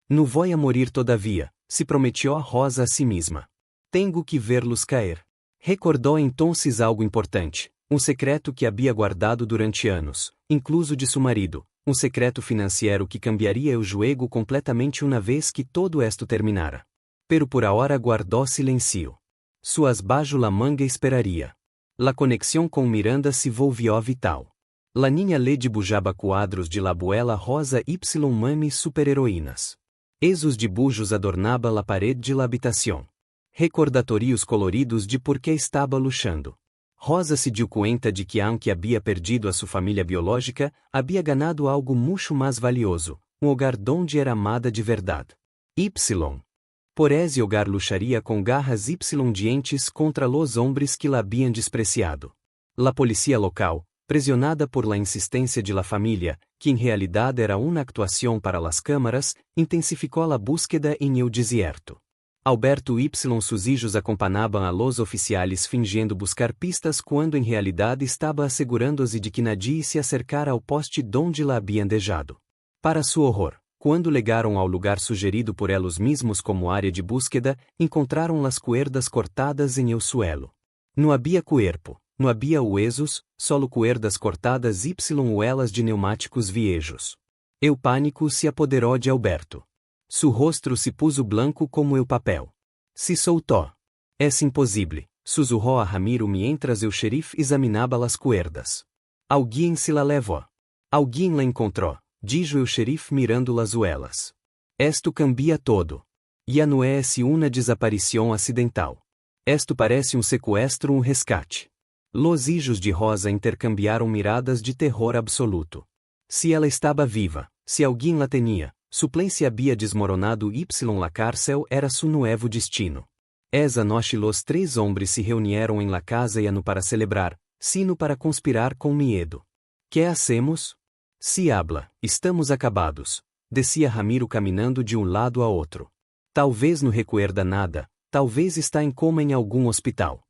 Não vou a morir todavia, se prometeu a Rosa a si mesma. Tenho que ver-los cair. Recordou entonces algo importante, um secreto que havia guardado durante anos, incluso de su marido, um secreto financeiro que cambiaria o juego completamente uma vez que todo esto terminara. Pero por ahora guardou silencio. Suas bajo la manga esperaria. La conexão com Miranda se volvió vital. La niña le dibujaba quadros de la abuela Rosa y mami superheroínas. Esos dibujos adornaba la pared de la habitación. Recordatorios coloridos de por que estava luchando. Rosa se deu conta de que aunque havia perdido a sua família biológica, havia ganado algo muito mais valioso, um hogar donde era amada de verdade. Y. Por esse hogar lucharia com garras y dientes contra los hombres que la haviam despreciado. La policía local, pressionada por la insistência de la família, que em realidade era uma actuação para las câmaras, intensificou la búsqueda em el desierto. Alberto y sus hijos acompanhavam a los oficiales fingindo buscar pistas quando em realidade estava assegurando-se de que nadie se acercara ao poste donde la haviam dejado. Para su horror, quando legaram ao lugar sugerido por elos mismos como área de búsqueda, encontraram las cuerdas cortadas em el suelo. Não havia cuerpo, não havia huesos, solo cuerdas cortadas y huelas de neumáticos viejos. El pânico se apoderou de Alberto. Su rostro se puso blanco como el papel. Se soltou. Es imposible, susurrou a Ramiro mientras el xerife examinaba las cuerdas. Alguém se la levou. Alguém la encontrou, dijo el xerife mirando las huelas. Esto cambia todo. Ya no es una desaparición acidental. Esto parece um sequestro ou um rescate. Los hijos de Rosa intercambiaram miradas de terror absoluto. Se ela estava viva, se alguém la tinha, su plan se havia desmoronado y la cárcel era su nuevo destino. Esa noche los 3 hombres se reunieron en la casa ya no para celebrar, sino para conspirar com miedo. Que hacemos? Se habla, estamos acabados, decía Ramiro caminhando de lado a outro. Talvez não recuerda nada, talvez está em coma em algum hospital.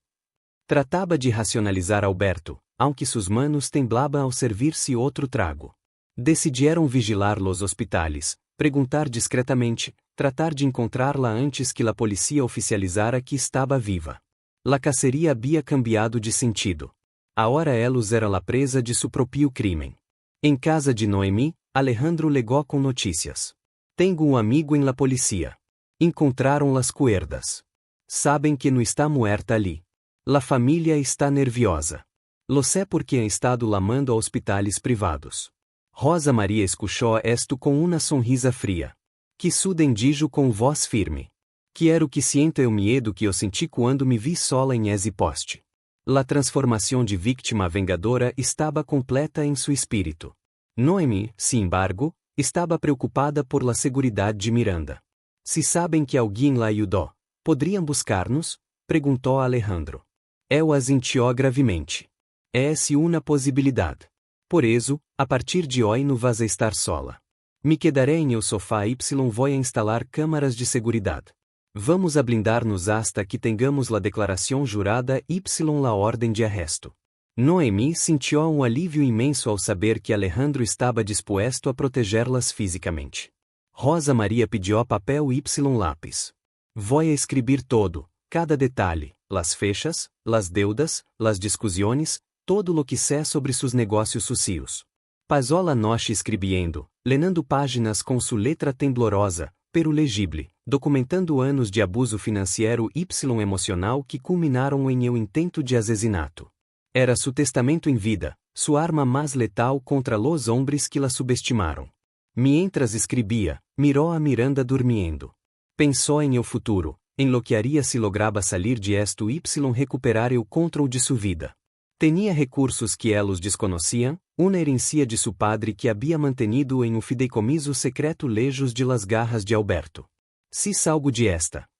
Trataba de racionalizar Alberto, aunque sus manos temblaban ao servir-se outro trago. Decidieron vigilar los hospitales, perguntar discretamente, tratar de encontrá-la antes que la policía oficializara que estava viva. La cacería había cambiado de sentido. Ahora ellos era la presa de su propio crimen. Em casa de Noemi, Alejandro legó com notícias. Tengo um amigo em la policía. Encontraram las cuerdas. Sabem que não está muerta ali. La família está nerviosa. Lo sé porque han estado lamando a hospitales privados. Rosa Maria escuchó esto com uma sonrisa fria. Quisuda dijo com voz firme. Quero que sienta o miedo que eu senti quando me vi sola em esse poste. La transformação de víctima a vengadora estava completa em su espírito. Noemi, sin embargo, estava preocupada por la seguridade de Miranda. Se sabem que alguém la ajudou, poderiam buscar-nos? Perguntou Alejandro. Eu as intió gravemente. É-se uma possibilidade. Por isso, a partir de hoje não vas a estar sola. Me quedaré em el sofá y vou a instalar câmaras de seguridade. Vamos a blindar-nos hasta que tengamos la declaração jurada y la ordem de arresto. Noemi sentiu um alívio imenso ao saber que Alejandro estava disposto a protegê-las fisicamente. Rosa Maria pediu papel y lápis. Vou a escrever todo, cada detalhe, las fechas, las deudas, las discussões, todo lo que sé sobre sus negócios sucios. Passou la noche escrevendo, llenando páginas com su letra temblorosa, pero legible, documentando anos de abuso financeiro y emocional que culminaram em el intento de asesinato. Era su testamento em vida, su arma mais letal contra los hombres que la subestimaram. Mientras escrevia, mirou a Miranda durmiendo. Pensou em el futuro, em lo que haria se lograba salir de esto y recuperar el control de su vida. Tinha recursos que elos desconheciam, uma herencia de su padre que había mantenido em um fideicomiso secreto lejos de las garras de Alberto. Se salgo de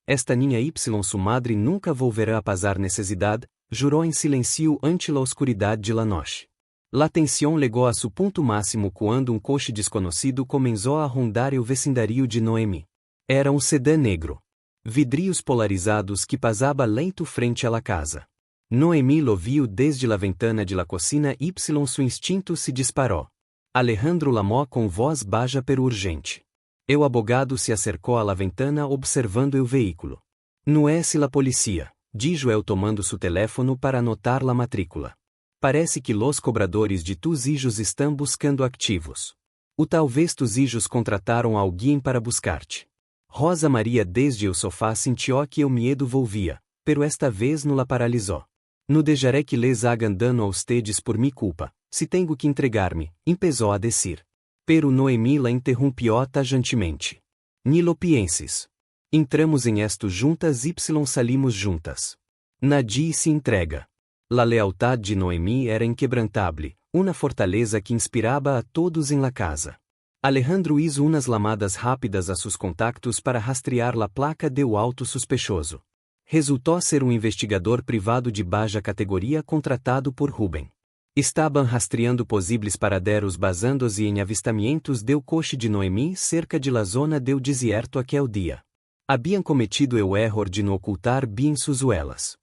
esta niña y su madre nunca volverá a pasar necessidade, jurou em silêncio ante la oscuridade de la noche. La tensão legou a su ponto máximo quando coche desconhecido começou a rondar el vecindario de Noemi. Era um sedã negro. Vidrios polarizados que passava lento frente a la casa. Noemi lo viu desde la ventana de la cocina y su instinto se disparó. Alejandro lamó com voz baixa pero urgente. El abogado se acercou a la ventana observando el veículo. No es la policía, dijo el tomando su teléfono para anotar la matrícula. Parece que los cobradores de tus hijos estão buscando activos. Ou talvez tus hijos contrataram alguém para buscar-te. Rosa Maria desde el sofá sentiu que el miedo volvia, pero esta vez no la paralisou. No dejaré que les hagan dano a ustedes por mi culpa, se tenho que entregar-me, empezó a decir. Pero Noemi la interrumpió tajantemente. Ni lo pienses. Entramos em esto juntas y salimos juntas. Nadie se entrega. La lealtad de Noemi era inquebrantable, uma fortaleza que inspiraba a todos em la casa. Alejandro hizo unas lamadas rápidas a sus contactos para rastrear la placa del auto sospechoso. Resultou ser um investigador privado de baixa categoria contratado por Rubem. Estaban rastreando possíveis paraderos basando-se em avistamentos del coche de Noemi cerca de la zona del desierto aquel dia. Habiam cometido o erro de no ocultar bien sus huellas.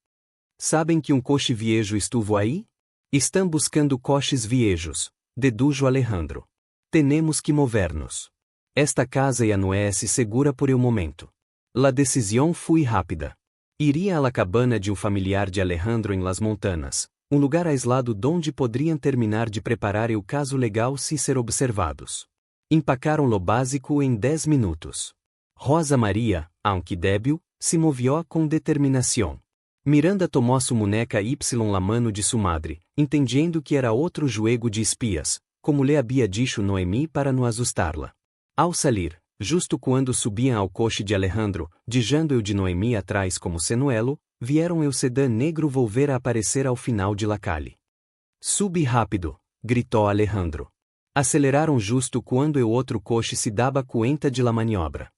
Sabem que coche viejo estuvo aí? Estão buscando coches viejos, dedujo Alejandro. Tenemos que mover-nos. Esta casa ya no é segura por el momento. La decisão foi rápida. Iria à la cabana de um familiar de Alejandro em Las Montanas, um lugar aislado donde poderiam terminar de preparar o caso legal se ser observados. Empacaram lo básico em 10 minutos. Rosa Maria, aunque débil, se movió com determinação. Miranda tomou su muñeca y la mano de su madre, entendendo que era outro juego de espias, como le había dicho Noemi para no assustar-la. Ao salir, justo quando subiam ao coche de Alejandro, dejando el de Noemi atrás como senuelo, vieram el sedã negro volver a aparecer ao final de la calle. Sube rápido, gritou Alejandro. Aceleraram justo quando el outro coche se dava cuenta de la maniobra.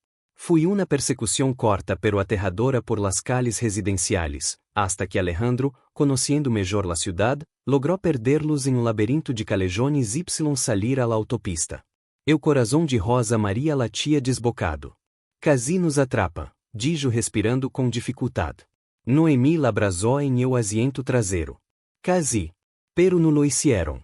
Fui una persecución corta pero aterradora por las calles residenciales, hasta que Alejandro, conociendo mejor la ciudad, logró perderlos em um labirinto de calejones y salir a la autopista. Eu coração de Rosa Maria latia desbocado. Casi nos atrapa, dijo respirando com dificuldade. Noemi la abrazó em eu asiento traseiro. Casi. Pero no lo hicieron.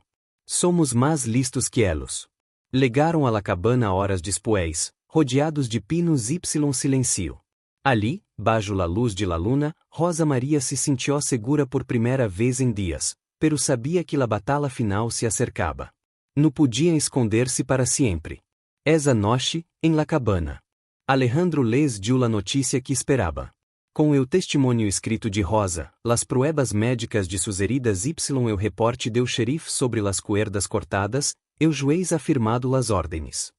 Somos mais listos que elos. Legaram a la cabana horas después, rodeados de pinos y silencio. Ali, bajo la luz de la luna, Rosa Maria se sentiu segura por primeira vez em dias, pero sabia que la batalha final se acercava. Não podia esconder-se para sempre. Esa noche, em la cabana. Alejandro les dio la notícia que esperava. Com o testemunho escrito de Rosa, las pruebas médicas de suas heridas y o reporte del xerife sobre las cuerdas cortadas, eu juez afirmado las órdenes.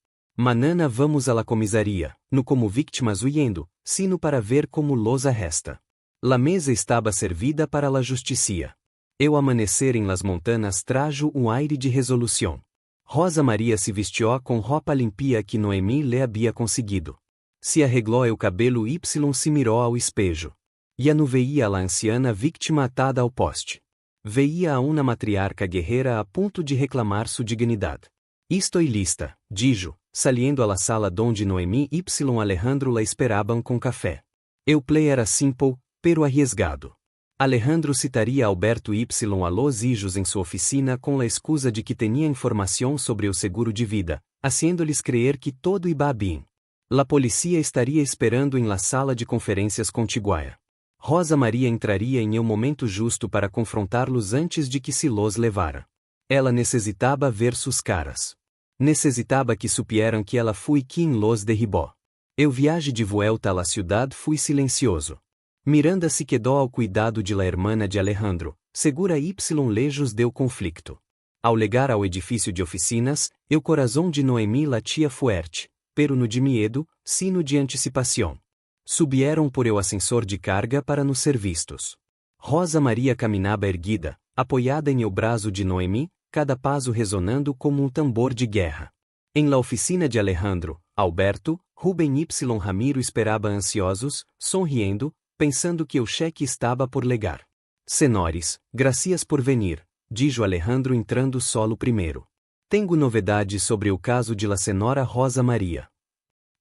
Manana vamos a la comisaria, no como víctimas huyendo, sino para ver como los arresta. La mesa estava servida para la justicia. Eu amanecer em las montanas trajo um aire de resolução. Rosa Maria se vestiu com roupa limpia que Noemi le havia conseguido. Se arreglou o cabelo y se mirou ao espejo. Ya no veía a la anciana víctima atada ao poste. Veía a una matriarca guerreira a ponto de reclamar sua dignidade. Estou lista, dijo, saliendo a la sala donde Noemi y Alejandro la esperaban com café. El play era simple, pero arriesgado. Alejandro citaria Alberto y a los hijos em sua oficina com la excusa de que tinha informação sobre o seguro de vida, haciendo-lhes creer que todo iba bem. La policía estaria esperando em la sala de conferências contiguaia. Rosa Maria entraria em um momento justo para confrontá-los antes de que se los levara. Ela necessitava ver sus caras. Necessitava que supieran que ela foi quem los derribou. Eu viaje de vuelta a la ciudad fui silencioso. Miranda se quedou ao cuidado de la hermana de Alejandro, segura y lejos del conflicto. Ao legar ao edifício de oficinas, o coração de Noemi latia fuerte, pero no de miedo, sino de antecipação. Subieron por el ascensor de carga para nos ser vistos. Rosa Maria caminhava erguida, apoiada em el braço de Noemi, cada paso resonando como um tambor de guerra. Em la oficina de Alejandro, Alberto, Rubem y Ramiro esperavam ansiosos, sonriendo, pensando que o cheque estava por legar. Senhores, gracias por venir, dijo Alejandro entrando solo primeiro. Tenho novidades sobre o caso de la senhora Rosa Maria.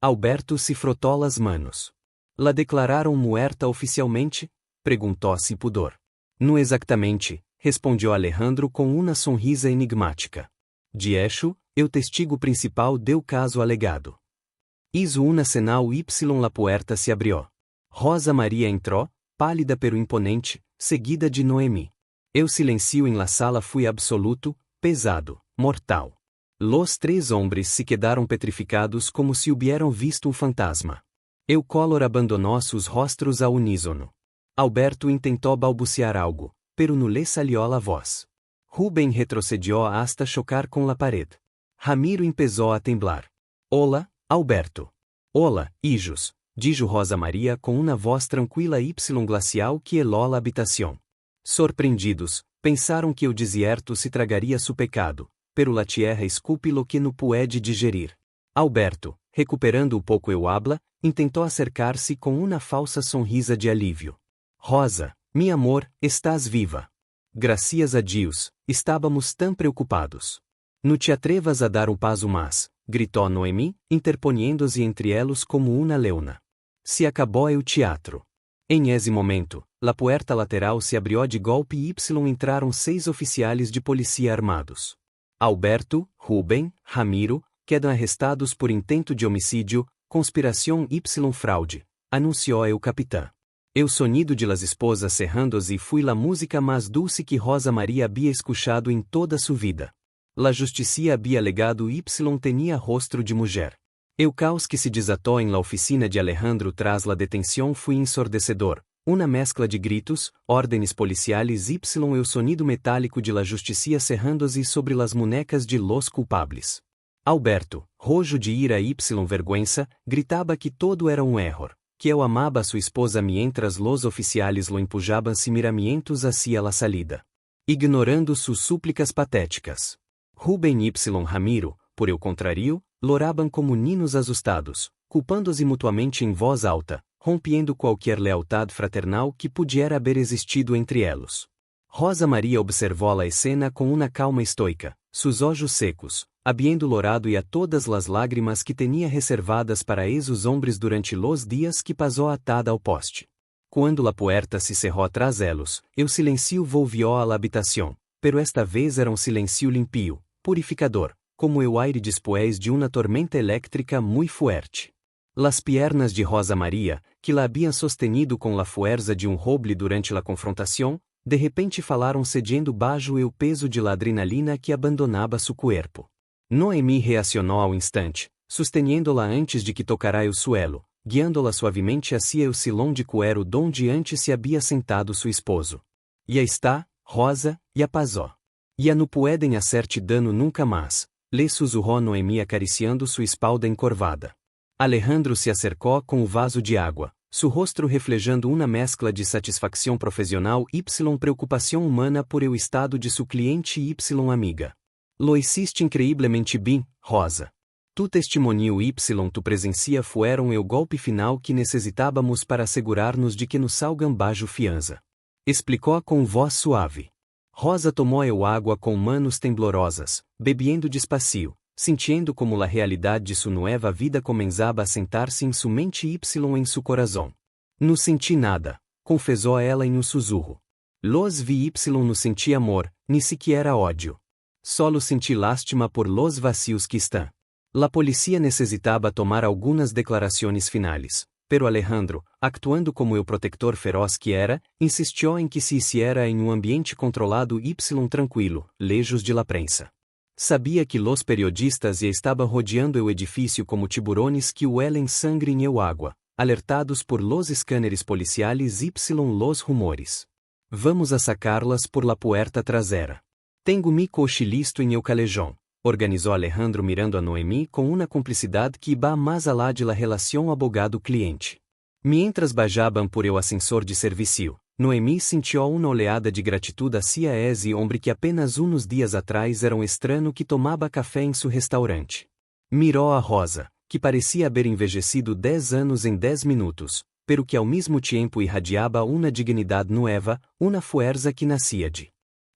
Alberto se frotou las manos. La declararam muerta oficialmente? Perguntou sem pudor. Não exatamente, respondeu Alejandro com uma sonrisa enigmática. De hecho, o testigo principal deu caso alegado. Hizo una señal y la puerta se abrió. Rosa Maria entrou, pálida pero imponente, seguida de Noemi. El silencio em la sala foi absoluto, pesado, mortal. Los três hombres se quedaram petrificados como se hubieran visto um fantasma. El color abandonou sus rostros ao unísono. Alberto intentou balbuciar algo, pero no le salió la voz. Rubem retrocedió hasta chocar com la pared. Ramiro empezó a temblar. Hola, Alberto. Hola, hijos, dijo Rosa Maria com uma voz tranquila y glacial que heló la habitação. Sorprendidos, pensaram que o desierto se tragaria su pecado, pero la tierra esculpe lo que no puede digerir. Alberto, recuperando um pouco o habla, intentou acercar-se com uma falsa sonrisa de alívio. Rosa, mi amor, estás viva. Gracias a Deus, estávamos tão preocupados. No te atrevas a dar um passo mais, gritou Noemi, interponiendo-se entre elos como uma leona. Se acabou o teatro. Em esse momento, la puerta lateral se abrió de golpe y entraram 6 oficiais de polícia armados. Alberto, Rubem, Ramiro, quedam arrestados por intento de homicídio, conspiração y fraude, anunciou o capitão. El sonido de las esposas cerrando-se foi la música mais dulce que Rosa Maria havia escuchado em toda sua vida. La justicia havia alegado y tenía rostro de mulher. El caos que se desatou em la oficina de Alejandro tras la detenção foi ensordecedor, uma mescla de gritos, órdenes policiais y el sonido metálico de la justicia cerrando-se sobre las munecas de los culpables. Alberto, rojo de ira y vergüenza, gritava que todo era um erro, que eu amava a sua esposa mientras los oficiales lo empujaban sin miramientos hacia la salida. Ignorando sus súplicas patéticas. Rubem y Ramiro, por el contrario, loraban como ninos assustados, culpando-se mutuamente em voz alta, rompendo qualquer lealdade fraternal que pudiera haver existido entre eles. Rosa Maria observou a cena com uma calma estoica, seus olhos secos, habiendo lorado e a todas as lágrimas que tinha reservadas para esos hombres durante los dias que passou atada ao poste. Quando a puerta se cerrou atrás eles, o silêncio volvió à habitação, pero esta vez era silêncio limpio, purificador, como o aire después de uma tormenta elétrica muito forte. Las piernas de Rosa Maria, que la haviam sostenido com la fuerza de roble durante la confrontação, de repente falaram cedendo baixo o peso de la adrenalina que abandonava su cuerpo. Noemi reacionou ao instante, susteniendo-la antes de que tocara o suelo, guiando-la suavemente hacia o silão de cuero donde antes se havia sentado su esposo. Ya está, Rosa, ya pasó. Ya no pueden hacerte dano nunca mais, le susurrou Noemi acariciando sua espalda encorvada. Alejandro se acercou com o vaso de água, su rosto reflejando uma mescla de satisfação profissional y preocupação humana por el estado de su cliente y amiga. Lo hiciste increíblemente bem, Rosa. Tu testemunho y tu presencia fueron el golpe final que necessitávamos para assegurar-nos de que nos salgan bajo fianza. Explicou com voz suave. Rosa tomou el água com manos temblorosas, bebiendo despacio, sentindo como a realidade de sua nova vida começava a sentar-se em sua mente y em seu coração. Não senti nada, confessou ela em sussurro. Los vi y não senti amor, ni sequer ódio. Solo senti lástima por los vacios que estão. La policía necessitava tomar algumas declarações finais, pero Alejandro, actuando como o protector feroz que era, insistiu em que se hiciera em ambiente controlado y tranquilo, lejos de la prensa. Sabia que los periodistas estavam rodeando o edifício como tiburones que huelen sangre em água, alertados por los escâneres policiales y los rumores. Vamos a sacarlas por la puerta trasera. Tengo mi coche listo em el calejão, organizou Alejandro mirando a Noemi com uma cumplicidade que iba mais alá de la relação abogado-cliente. Mientras bajaban por el ascensor de servicio, Noemi sentiu uma oleada de gratitude hacia esse homem que apenas uns dias atrás era estranho que tomava café em seu restaurante. Mirou a Rosa, que parecia haver envejecido 10 anos em 10 minutos, pero que ao mesmo tempo irradiava uma dignidade nueva, uma fuerza que nascia de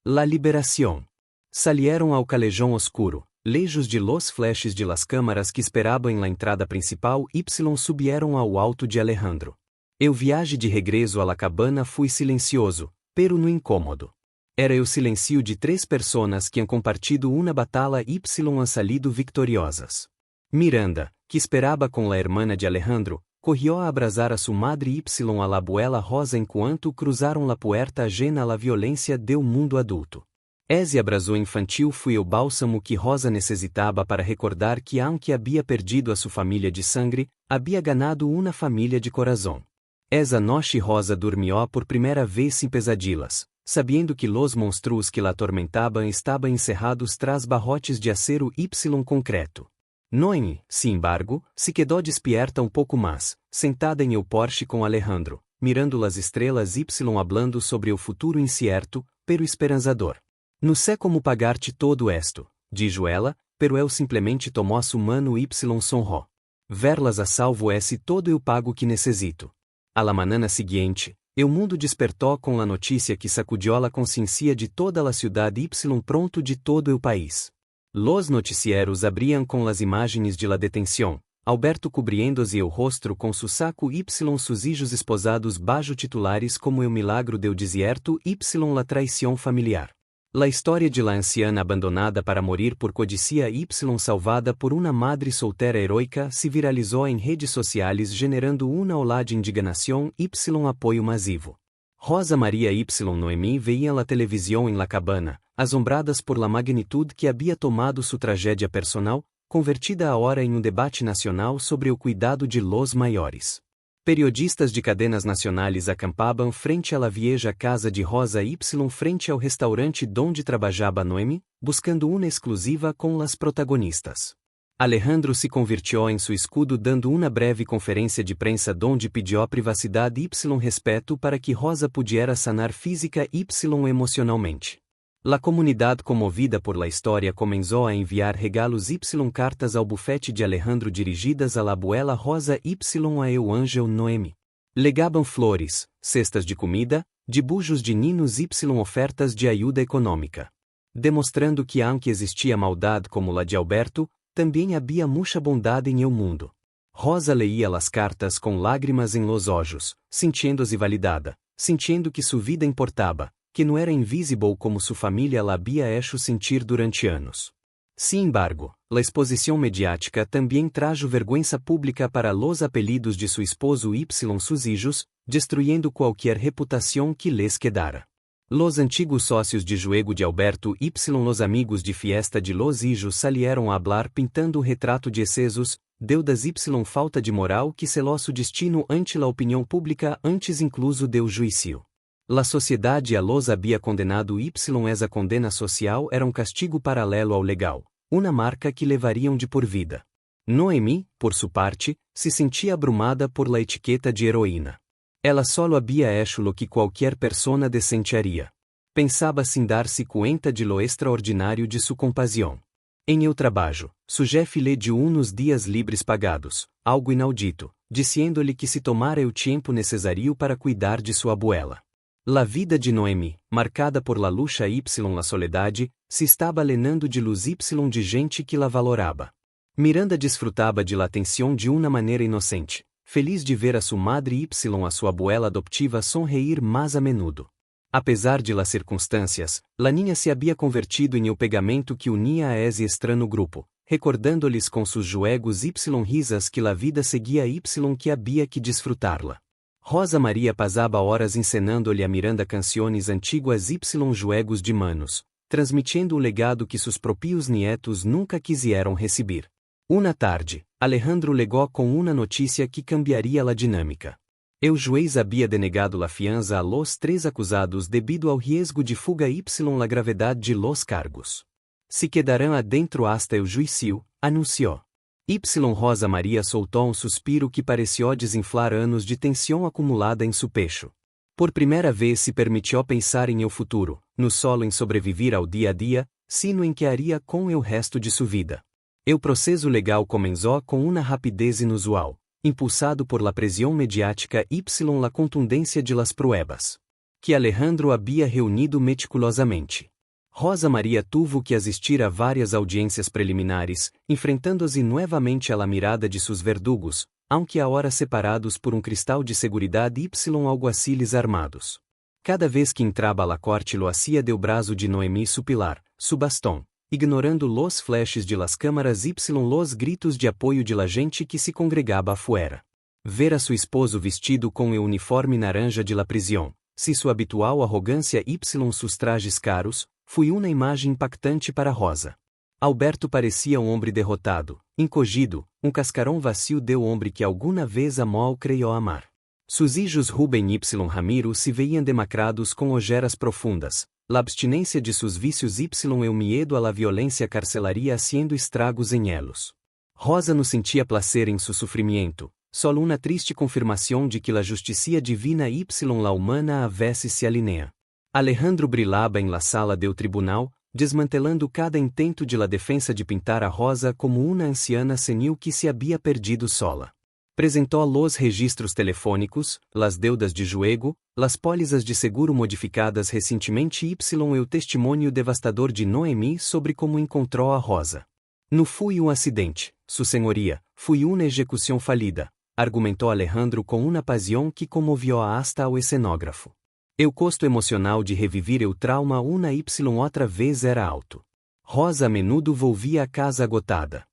la liberación. Salieron ao calejão oscuro, lejos de los flashes de las câmaras que esperavam em la entrada principal y subieron ao alto de Alejandro. El viaje de regresso a la cabana foi silencioso, pero no incômodo. Era o silêncio de 3 pessoas que han compartido uma batalha y han salido victoriosas. Miranda, que esperava com la hermana de Alejandro, corrió a abrazar a su madre y a la abuela Rosa enquanto cruzaram la puerta ajena a la violência do mundo adulto. Esse abraço infantil foi o bálsamo que Rosa necessitava para recordar que aunque havia perdido a sua família de sangue, havia ganado uma família de coração. Essa noite Rosa dormiu por primeira vez sem pesadillas, sabendo que los monstruos que la atormentavam estavam encerrados tras barrotes de acero y concreto. Noemi, sin embargo, se quedou despierta um pouco mais, sentada em el Porsche com Alejandro, mirando as estrelas y hablando sobre o futuro incierto, pero esperanzador. Não sei como pagar-te todo esto, dijo ela, pero eu simplesmente tomou su mano y sonró. Verlas a salvo é todo o pago que necessito. A la manhã seguinte, o mundo despertou com a notícia que sacudiu a consciência de toda a cidade y pronto de todo o país. Los noticieros abriam com as imagens de la detenção, Alberto cubriendo-se o rosto com su saco y sus hijos esposados bajo titulares como o milagro del desierto y la traição familiar. La história de la anciana abandonada para morir por codicia y salvada por uma madre soltera heroica se viralizou em redes sociais generando uma ola de indignação y apoio massivo. Rosa Maria y Noemi veían la televisão em la cabana, assombradas por la magnitude que havia tomado sua tragédia personal, convertida agora em debate nacional sobre o cuidado de los maiores. Periodistas de cadenas nacionais acampavam frente à la vieja casa de Rosa y frente ao restaurante donde trabalhava Noemi, buscando uma exclusiva com las protagonistas. Alejandro se convirtió em seu escudo dando uma breve conferência de prensa donde pediu privacidade y respeto para que Rosa pudiera sanar física y emocionalmente. La comunidade comovida por la história comenzó a enviar regalos y cartas ao bufete de Alejandro dirigidas a la abuela Rosa y a eu Ángel Noemi. Legaban flores, cestas de comida, dibujos de ninos y ofertas de ajuda econômica. Demonstrando que aunque existia maldade como la de Alberto, também havia mucha bondade em el mundo. Rosa leía las cartas com lágrimas em los ojos, sintiendo-se validada, sentindo que sua vida importava, que não era invisible como sua família la había hecho sentir durante anos. Sin embargo, la exposição mediática também trajo vergüenza pública para los apelidos de su esposo y sus hijos, destruyendo qualquer reputação que les quedara. Los antigos sócios de juego de Alberto y los amigos de fiesta de los hijos salieron a hablar pintando o retrato de excesos, deudas y falta de moral que seló su destino ante la opinião pública antes incluso del juicio. La sociedade a los había condenado y esa condena social era castigo paralelo ao legal, uma marca que levariam de por vida. Noemi, por sua parte, se sentia abrumada por la etiqueta de heroína. Ela solo había hecho lo que qualquer persona decente haria. Pensava sin dar-se cuenta de lo extraordinário de sua compasión. Em eu trabalho, su jefe lhe deu uns dias libres pagados, algo inaudito, diciendo-lhe que se tomara o tempo necessário para cuidar de sua abuela. La vida de Noemi, marcada por la lucha y la soledade, se estava alenando de luz y de gente que la valoraba. Miranda desfrutava de la atenção de uma maneira inocente, feliz de ver a sua madre y a sua abuela adoptiva sonreír mais a menudo. Apesar de las circunstâncias, la niña se havia convertido em o pegamento que unia a ese estranho grupo, recordando-lhes com sus juegos y risas que la vida seguia y que havia que desfrutarla. Rosa Maria pasaba horas encenando-lhe a Miranda canciones antiguas y juegos de manos, transmitindo o legado que sus propios nietos nunca quisieron receber. Una tarde, Alejandro legó com uma notícia que cambiaria la dinâmica. El juez había denegado la fianza a los 3 acusados debido ao riesgo de fuga y la gravedade de los cargos. Se quedarão adentro hasta el juicio, anunciou. Y Rosa Maria soltou suspiro que pareció desinflar anos de tensão acumulada em seu pecho. Por primeira vez se permitiu pensar em el futuro, no solo em sobreviver ao dia a dia, sino em que haria com el resto de sua vida. El processo legal comenzó com uma rapidez inusual, impulsado por la presión mediática y la contundência de las pruebas, que Alejandro había reunido meticulosamente. Rosa Maria tuvo que assistir a várias audiências preliminares, enfrentando-se novamente a la mirada de seus verdugos, aunque ahora separados por cristal de seguridade y alguaciles armados. Cada vez que entraba a la corte lo hacía del brazo de Noemi su pilar, su bastón, ignorando los flashes de las câmaras y los gritos de apoio de la gente que se congregaba afuera. Ver a su esposo vestido com el uniforme naranja de la prisão, se sua habitual arrogância y sus trajes caros, foi uma imagem impactante para Rosa. Alberto parecia homem derrotado, encogido, cascarão vacío de homem que alguma vez amou creyó amar. Sus hijos Rubén y Ramiro se veían demacrados com ojeras profundas, la abstinência de sus vícios y el miedo a la violência carcelaria haciendo estragos em elos. Rosa não sentia placer em su sufrimiento, solo uma triste confirmação de que la justicia divina y la humana a veces se alinea. Alejandro brilhava em la sala del tribunal, desmantelando cada intento de la defensa de pintar a Rosa como uma anciana senil que se havia perdido sola. Apresentou los registros telefônicos, las deudas de juego, las pólizas de seguro modificadas recentemente y el testemunho devastador de Noemi sobre como encontrou a Rosa. Não foi acidente, su senhoria, foi uma execução falida, argumentou Alejandro com uma pasión que comovió hasta ao escenógrafo. O custo emocional de reviver o trauma uma y outra vez era alto. Rosa a menudo volvia a casa agotada.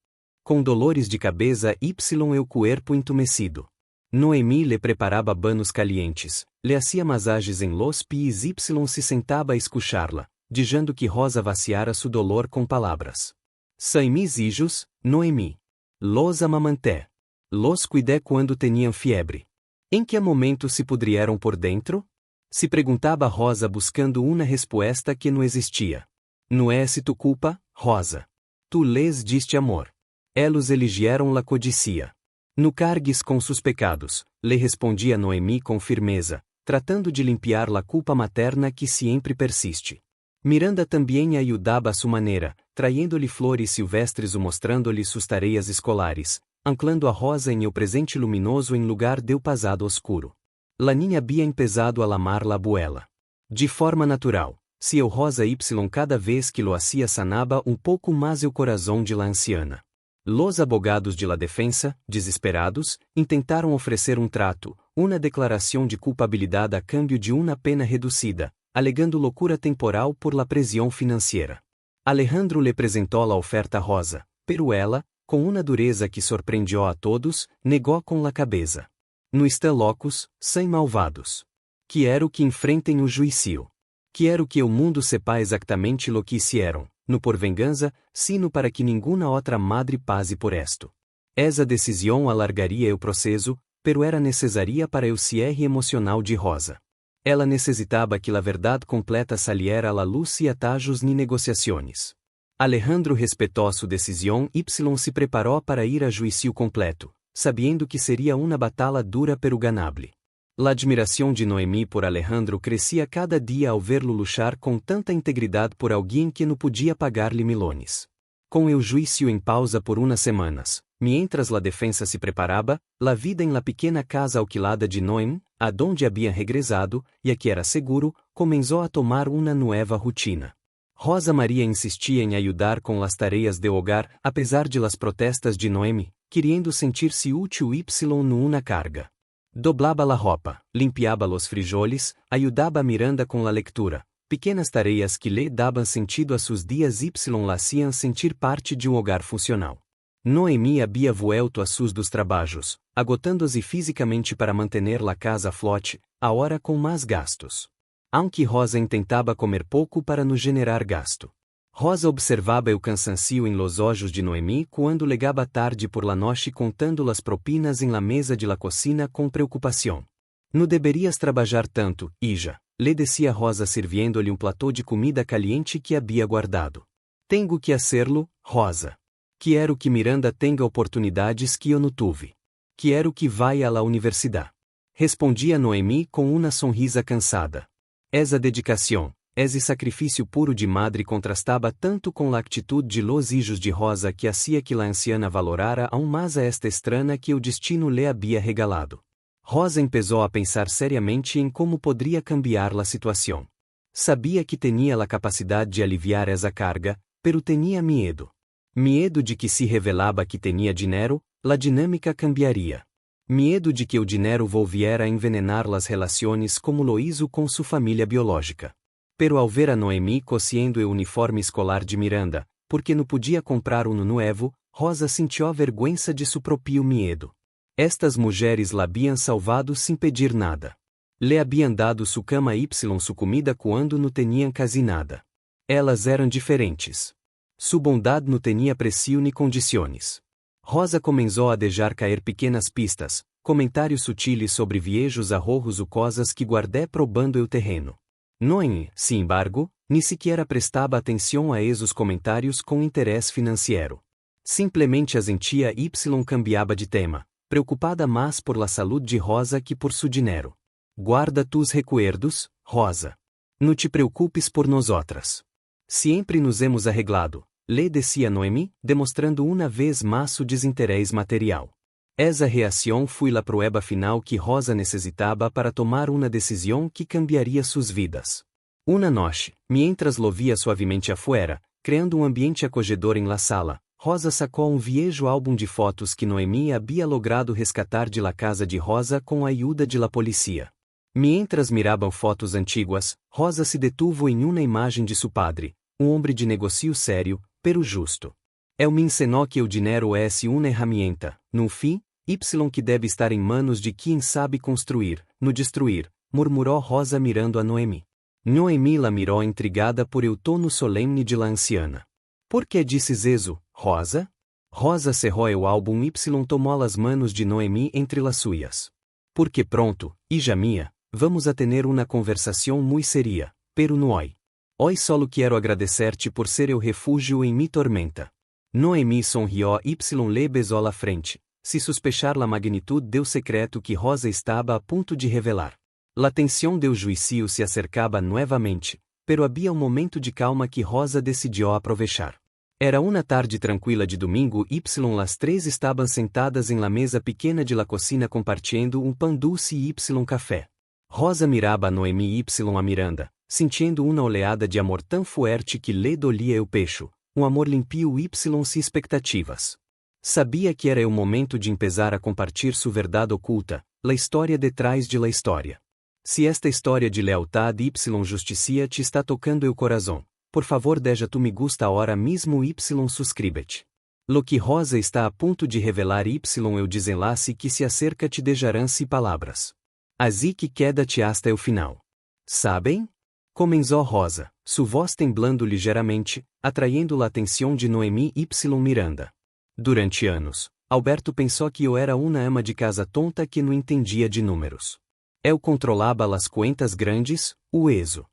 Com dolores de cabeça y el cuerpo entumecido. Noemi le preparaba banos calientes, le hacía masajes en los pies y se sentaba a escucharla, dizendo que Rosa vaciara su dolor com palavras. São mis hijos, Noemi. Los amamanté. Los cuidé quando tenían fiebre. Em que momento se pudrieron por dentro? Se perguntava Rosa buscando uma resposta que não existia. Não é tu culpa, Rosa. Tu les diste amor. Elos eligieron la codicia. No cargues com sus pecados, le respondia Noemi com firmeza, tratando de limpiar la culpa materna que sempre persiste. Miranda também ayudaba a sua maneira, traindo-lhe flores silvestres ou mostrando-lhe suas tareas escolares, anclando a Rosa em el presente luminoso em lugar del passado oscuro. La niña había empezado a amar la abuela. De forma natural, se el Rosa y cada vez que lo hacía sanaba pouco mais el corazón de la anciana. Los abogados de la defensa, desesperados, intentaram oferecer trato, uma declaração de culpabilidade a cambio de uma pena reducida, alegando loucura temporal por la presión financiera. Alejandro le apresentou a oferta a Rosa, pero ela, com uma dureza que surpreendeu a todos, negou com la cabeça. No estão loucos, sem malvados. Quero que enfrentem o juízo. Quero que o mundo sepa exatamente lo que hicieron, no por vingança, sino para que nenhuma outra madre passe por esto. Essa decisão alargaria o processo, pero era necessária para o cierre emocional de Rosa. Ela necessitava que a verdade completa saliera a la luz e atajos ni negociações. Alejandro respeitou sua decisão y se preparou para ir a juízo completo, sabendo que seria uma batalha dura pero ganable. La admiração de Noemi por Alejandro crescia cada dia ao verlo luchar com tanta integridade por alguém que não podia pagar-lhe millones. Com o juízo em pausa por umas semanas, mientras la defensa se preparava, la vida em la pequena casa alquilada de Noemi, adonde havia regressado, e a que era seguro, começou a tomar uma nova rotina. Rosa Maria insistia em ajudar com las tareas de hogar, apesar de las protestas de Noemi, querendo sentir-se útil y numa carga. Doblaba la roupa, limpiaba los frijoles, ajudava a Miranda com la lectura, pequenas tareas que lhe davam sentido a seus dias y la hacían sentir parte de hogar funcional. Noemi havia vuelto a sus dos trabalhos, agotando-se fisicamente para manter la casa a flote, agora com mais gastos. Aunque Rosa intentava comer pouco para não generar gasto. Rosa observava o cansancio em los olhos de Noemi quando legaba tarde por la noche contando las propinas em la mesa de la cocina com preocupação. Não deverias trabalhar tanto, hija, le decía Rosa sirviendo-lhe platô de comida caliente que havia guardado. Tenho que hacerlo, Rosa. Quero que Miranda tenha oportunidades que eu não tuve. Quero que vá à la universidade. Respondia Noemi com uma sonrisa cansada. Essa dedicação, esse sacrifício puro de madre contrastava tanto com a atitude de los hijos de Rosa que hacía que la anciana valorara aún mais a esta estrana que o destino lhe havia regalado. Rosa empezou a pensar seriamente em como poderia cambiar a situação. Sabia que tinha a capacidade de aliviar essa carga, pero tinha medo. Medo de que se revelava que tinha dinheiro, la dinâmica cambiaria. Medo de que o dinheiro volviera a envenenar las relações como lo hizo com sua família biológica. Pero ao ver a Noemi cosiendo o uniforme escolar de Miranda, porque não podia comprar novo, Rosa sentiu a vergüenza de seu próprio medo. Estas mulheres la haviam salvado sem pedir nada. Le haviam dado sua cama y sua comida quando não tinham quase nada. Elas eram diferentes. Sua bondade não tinha preço nem condições. Rosa começou a deixar cair pequenas pistas, comentários sutiles sobre viejos arrojos ou coisas que guardé probando o terreno. Noemi, sin embargo, ni siquiera prestava atenção a esos comentários com interesse financeiro. Simplesmente asentia y cambiava de tema, preocupada mais por la saúde de Rosa que por su dinheiro. Guarda tus recuerdos, Rosa. Não te preocupes por nosotras. Sempre nos hemos arreglado, le decía Noemi, demonstrando uma vez mais su desinteresse material. Essa reação foi a prueba final que Rosa necessitava para tomar uma decisão que cambiaria suas vidas. Uma noite, mientras lo via suavemente afuera, criando ambiente acolhedor em la sala, Rosa sacou viejo álbum de fotos que Noemi havia logrado rescatar de la casa de Rosa com a ajuda de la policía. Mientras miraban fotos antiguas, Rosa se detuvo em uma imagem de seu padre, homem de negocio sério, pero justo. Él me ensinou que o dinheiro é uma herramienta, no fim, y que deve estar em manos de quem sabe construir, no destruir, murmurou Rosa mirando a Noemi. Noemi la mirou intrigada por el tono solene de la anciana. Por que dices eso, Rosa? Rosa cerrou o álbum y tomou as manos de Noemi entre las suyas. Porque pronto, hija mía, vamos a tener uma conversação muy seria, pero no hoy. Hoy solo quero agradecer-te por ser el refúgio em mi tormenta. Noemi sonrió y le besó la frente, se sospechar la magnitude del secreto que Rosa estava a ponto de revelar. La tensión del juicio se acercaba nuevamente, pero havia um momento de calma que Rosa decidiu aproveitar. Era uma tarde tranquila de domingo y las três estavam sentadas em la mesa pequena de la cocina compartilhando um pão doce y café. Rosa mirava a Noemi y a Miranda, sentindo uma oleada de amor tão forte que lhe dolia o pecho, um amor limpio y sem expectativas. Sabia que era o momento de empezar a compartilhar sua verdade oculta, la história detrás de la história. Se esta história de lealdade y justicia te está tocando o coração, por favor deja tu me gusta ahora mismo y suscríbete. Lo que Rosa está a ponto de revelar y o desenlace que se acerca te dejarão-se palavras. Así que queda-te hasta o final. Sabem? Comenzó Rosa, sua voz temblando ligeiramente, atraindo a atenção de Noemi y Miranda. Durante anos, Alberto pensou que eu era uma ama de casa tonta que não entendia de números. Eu controlava las cuentas grandes, o eso.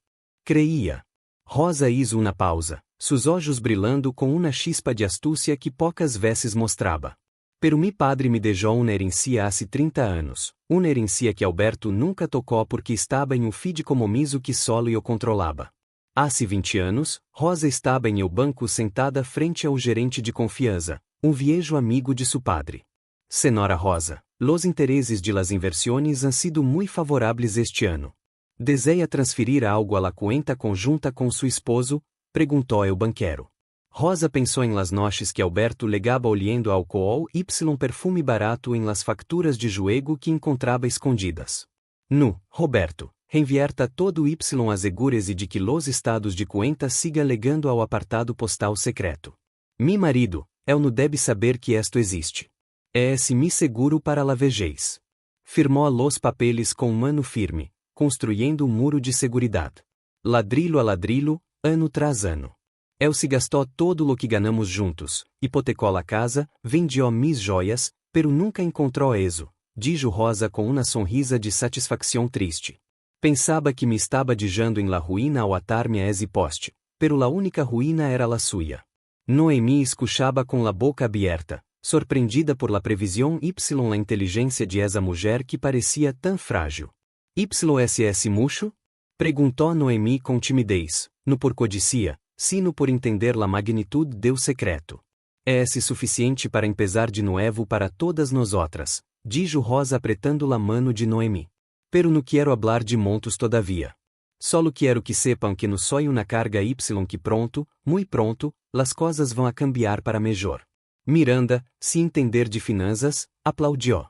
Creia. Rosa hizo uma pausa, seus olhos brilhando com uma chispa de astúcia que poucas vezes mostrava. Pero mi padre me deixou uma herencia há 30 anos, uma herencia que Alberto nunca tocou porque estava em um fideicomiso que solo eu controlava. Há 20 anos, Rosa estava em el banco sentada frente ao gerente de confiança, um viejo amigo de seu padre. Senhora Rosa, los intereses de las inversiones han sido muito favoráveis este ano. Deseja transferir algo a la cuenta conjunta com seu esposo? Perguntou el banquero. Rosa pensou em las noches que Alberto legava olhando álcool y perfume barato em las facturas de juego que encontrava escondidas. Nu, Roberto, reenvierta todo y asegure-se de que los estados de cuenta siga legando ao apartado postal secreto. Mi marido, eu não deve saber que esto existe. É mi seguro para la vejez. Firmou los papeles com mano firme, construindo um muro de seguridade. Ladrilho a ladrilho, ano tras ano. Eu se gastou todo o que ganhamos juntos, hipotecou a casa, vendió mis joias, pero nunca encontrou eso, dijo Rosa com uma sonrisa de satisfação triste. Pensava que me estava deixando em la ruína ao atar-me a ese poste, pero la única ruína era la suya. Noemi escuchava com la boca aberta, surpreendida por la previsão y la inteligência de esa mulher que parecia tão frágil. YSS mucho? Perguntou Noemi com timidez, no por codicia, sino por entender la magnitude do secreto. É suficiente para empezar de novo para todas nosotras, dijo Rosa apretando la mano de Noemi. Pero no quero hablar de montos todavia. Solo quero que sepam que no soy una carga y que pronto, muito pronto, las cosas vão a cambiar para melhor. Miranda, se entender de finanças, aplaudiu.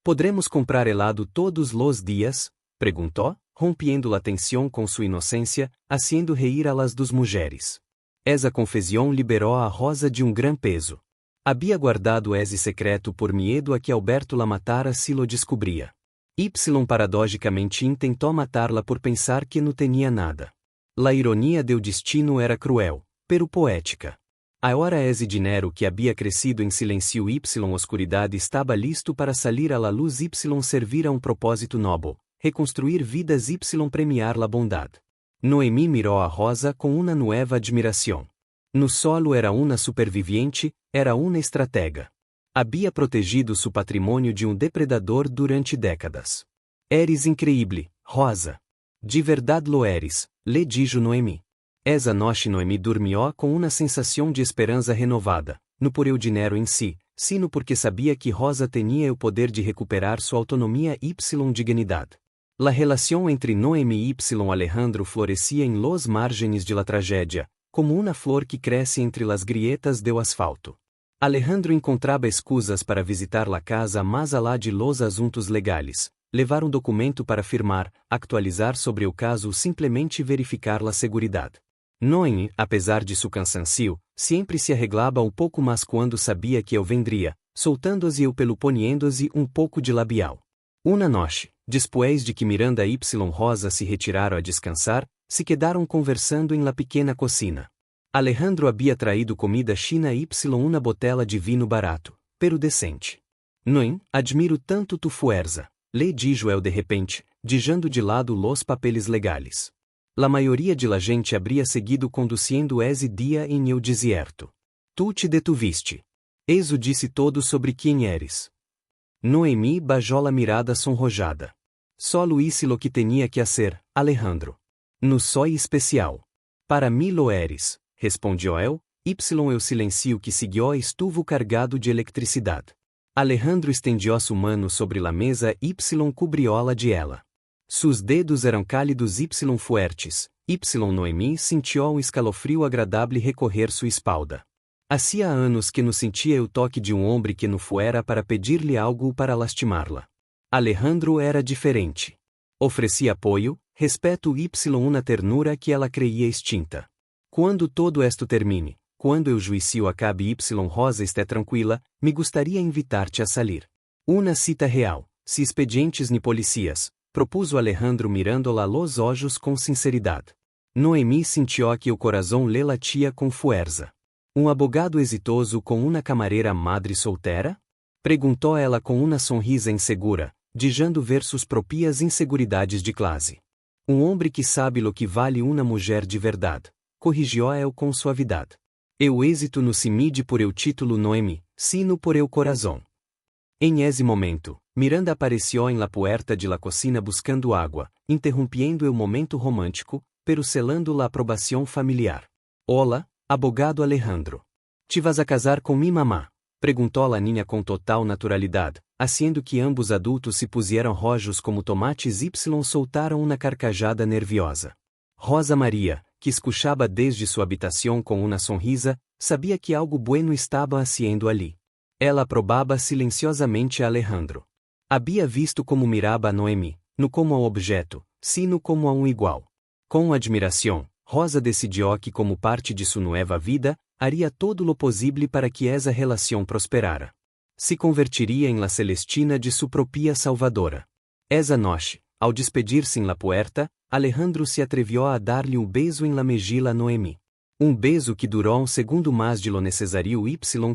Podremos comprar helado todos los dias? Perguntou, rompendo a tensão com sua inocência, haciendo reír a las dos mulheres. Essa confesión liberou a Rosa de um gran peso. Havia guardado esse secreto por miedo a que Alberto la matara se lo descobria. Y paradogicamente intentou matá-la por pensar que não tinha nada. La ironia do destino era cruel, pero poética. Agora esse dinheiro que havia crescido em silêncio y oscuridade estava listo para salir à la luz y servir a um propósito noble, reconstruir vidas y premiar la bondade. Noemi mirou a Rosa com uma nueva admiração. No solo era uma superviviente, era uma estratega. Havia protegido seu patrimônio de um depredador durante décadas. Eres increíble, Rosa. De verdade lo eres, lhe dijo Noemi. Essa noite Noemi dormiu com uma sensação de esperança renovada, não por o dinheiro em si, sino porque sabia que Rosa tinha o poder de recuperar sua autonomia y dignidade. La relação entre Noemi y Alejandro florescia em los márgenes de la tragédia, como uma flor que cresce entre las grietas do asfalto. Alejandro encontrava excusas para visitar la casa mais alá de los assuntos legais, levar um documento para firmar, actualizar sobre o caso ou simplesmente verificar la seguridade. Noemi, apesar de seu cansancio, sempre se arreglava um pouco mais quando sabia que eu vendria, soltando-se o pelo poniendo-se um pouco de labial. Uma noite, depois de que Miranda y Rosa se retiraram a descansar, se quedaram conversando em la pequena cocina. Alejandro havia traído comida china y uma botella de vinho barato, pero decente. Noemi, admiro tanto tu fuerza, lhe dijo eu de repente, deixando de lado los papeles legais. La maioria de la gente habría seguido conduzindo esse dia em el desierto. Tu te detuviste. Eso disse todo sobre quem eres. Noemi bajou la mirada sonrojada. Solo hice lo que tinha que hacer, Alejandro. No soy especial. Para mí lo eres, respondió él. El silencio que siguió estuvo cargado de eletricidade. Alejandro estendió su mano sobre la mesa cubrió-la de ela. Sus dedos eram cálidos fuertes. Noemi sentiu um escalofrio agradável recorrer sua espalda. Hacía anos que não sentia o toque de homem que não fuera para pedir-lhe algo ou para lastimá-la. Alejandro era diferente. Oferecia apoio, respeto uma ternura que ela creía extinta. Quando todo esto termine, quando o juízo acabe Rosa esté tranquila, me gustaría invitar-te a salir. Una cita real, se expedientes ni policías, propuso Alejandro mirando-la los ojos com sinceridade. Noemi sentiu que o coração lhe latia com fuerza. Abogado exitoso com uma camareira madre soltera? Perguntou ela com uma sonrisa insegura, deixando ver suas próprias inseguridades de classe. Homem que sabe lo que vale uma mulher de verdade, corrigiu ele com suavidade. O êxito no se mide por el título Noemi, sino por el corazón. Em esse momento, Miranda apareceu em la puerta de la cocina buscando água, interrompiendo o momento romântico, pero selando la aprobação familiar. Hola, abogado Alejandro. ¿Te vas a casar com mi mamá? Perguntou a niña com total naturalidade, haciendo que ambos adultos se pusieram rojos como tomates soltaram uma carcajada nerviosa. Rosa Maria, que escuchaba desde sua habitação com uma sonrisa, sabia que algo bueno estava haciendo ali. Ela aprobava silenciosamente a Alejandro. Havia visto como miraba a Noemi, não como a objeto, sino como a igual. Com admiração, Rosa decidiu que como parte de sua nova vida, haria todo lo possível para que essa relação prosperara. Se convertiria em la Celestina de sua própria salvadora. Essa noite, ao despedir-se em la puerta, Alejandro se atrevió a dar-lhe beijo em la mejilla a Noemi. Beijo que durou segundo mais de lo necesario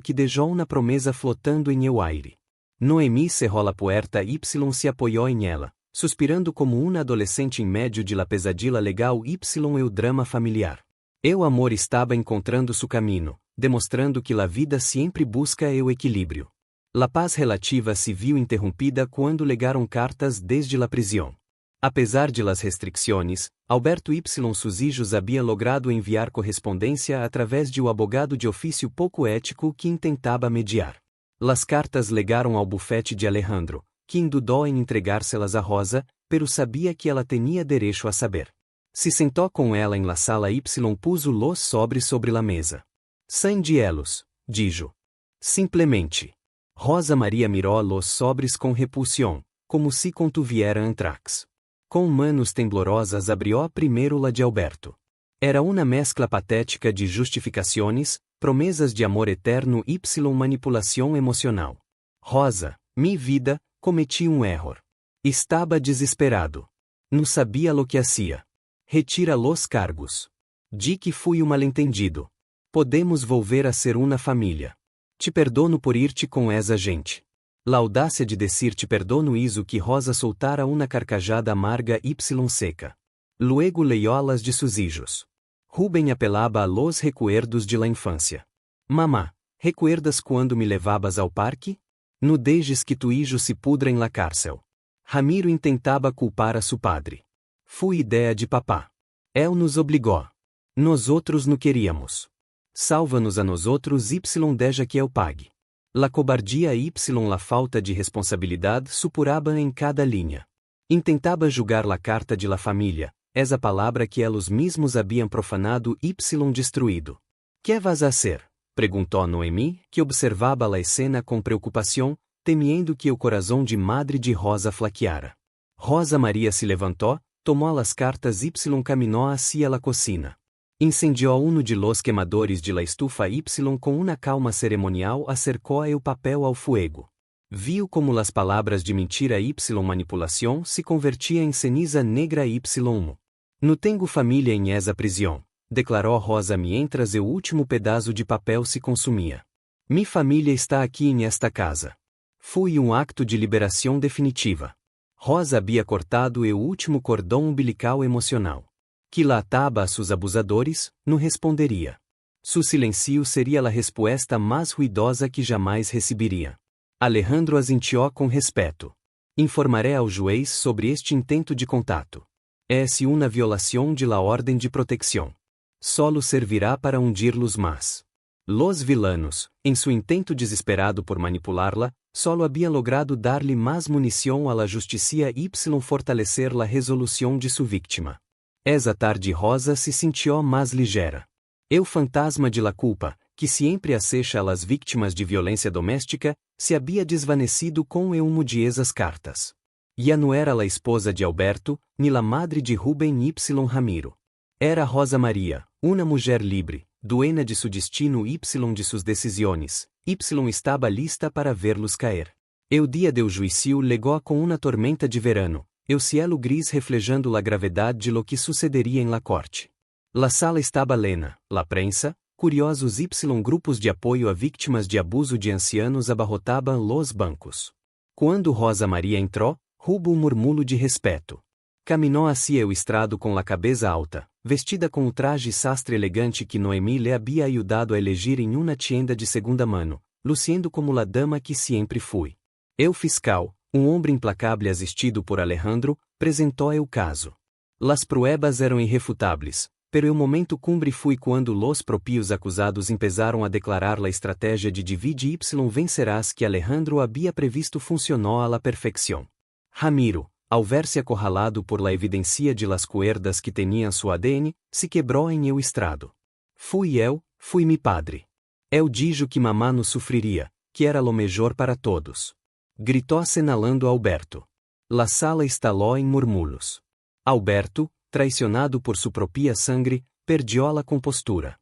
que deixou uma promesa flotando em el aire. Noemi cerrou la puerta se apoiou em ela, suspirando como uma adolescente em meio de la pesadilla legal o drama familiar. O amor estava encontrando su caminho, demonstrando que la vida sempre busca o equilíbrio. La paz relativa se viu interrompida quando legaram cartas desde la prisão. Apesar de las restricciones, Alberto sus hijos havia logrado enviar correspondência através de abogado de ofício pouco ético que intentava mediar. Las cartas legaram ao bufete de Alejandro, que indudou em entregar-se-las a Rosa, pero sabia que ela tinha direito a saber. Se sentou com ela em la sala puso los sobres sobre la mesa. Sem dielos, dijo. Simplesmente. Rosa Maria mirou los sobres com repulsão, como se contuviera antrax. Com manos temblorosas abrió primeiro la de Alberto. Era uma mescla patética de justificações, promessas de amor eterno y manipulação emocional. Rosa, mi vida, cometi erro. Estava desesperado. Não sabia lo que hacía. Retira los cargos. Di que fui mal-entendido. Podemos volver a ser uma família. Te perdono por ir-te com essa gente. La audácia de decir te perdono hizo que Rosa soltara uma carcajada amarga y seca. Luego leyó-las de sus hijos. Rubem apelaba a los recuerdos de la infância. Mamá, recuerdas quando me levabas ao parque? No dejes que tu hijo se pudra em la cárcel. Ramiro intentava culpar a su padre. Fui ideia de papá. Él nos obligou. Nós outros no queríamos. Salva-nos a nós outros deja que eu pague. La cobardia la falta de responsabilidade supuraba em cada linha. Intentava julgar la carta de la família, essa palavra que eles mesmos haviam profanado destruído. Que vas a hacer? Perguntou Noemi, que observava la escena com preocupação, temendo que o coração de madre de Rosa flaqueara. Rosa Maria se levantou, tomou as cartas caminhou hacia la cocina. Incendiou de los quemadores de la estufa com uma calma cerimonial acercou o papel ao fuego. Viu como las palavras de mentira manipulação se convertia em ceniza negra No tenho família em esa prisão, declarou Rosa mientras o último pedaço de papel se consumia. Mi família está aqui em esta casa. Foi acto de liberação definitiva. Rosa havia cortado o último cordão umbilical emocional. Que la ataba a sus abusadores, não responderia. Su silencio seria a resposta mais ruidosa que jamais receberia. Alejandro asintió com respeito. Informaré ao juez sobre este intento de contato. É-se uma violação de la ordem de proteção. Solo servirá para hundir-los mas. Los vilanos, em su intento desesperado por manipulá-la, solo habían logrado dar-lhe más munición a la justicia y fortalecer la resolución de su víctima. Esa tarde Rosa se sintió más ligera. El fantasma de la culpa, que siempre acecha a las víctimas de violência doméstica, se había desvanecido com el humo de esas cartas. Ya no era la esposa de Alberto, ni la madre de Rubem Y. Ramiro. Era Rosa Maria, uma mulher livre, dueña de su destino y de sus decisiones. Y estaba lista para verlos caer. El dia del juicio legó com uma tormenta de verano, el cielo gris reflejando la gravedad de lo que sucederia en la corte. La sala estaba lena, la prensa, curiosos y grupos de apoio a víctimas de abuso de ancianos abarrotaban los bancos. Quando Rosa Maria entrou, hubo um murmúrio de respeto. Caminhou hacia o estrado com la cabeça alta, vestida com o traje sastre elegante que Noemi le había ayudado a elegir em uma tienda de segunda mano, luciendo como la dama que sempre fui. El fiscal, um homem implacable assistido por Alejandro, apresentou el caso. Las pruebas eram irrefutáveis, pero el momento cumbre foi quando los propios acusados empezaram a declarar la estratégia de divide y vencerás que Alejandro había previsto funcionou a la perfección. Ramiro, ao ver-se acorralado por la evidencia de las cuerdas que tenían su ADN, se quebrou em el estrado. Fui mi padre. El dijo que mamá no sufriria, que era lo melhor para todos. Gritou assinalando Alberto. La sala estalou em murmúrios. Alberto, traicionado por su propia sangre, perdió la compostura.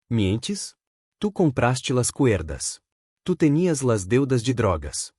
Mientes? Tu compraste las cuerdas. Tu tenías las deudas de drogas.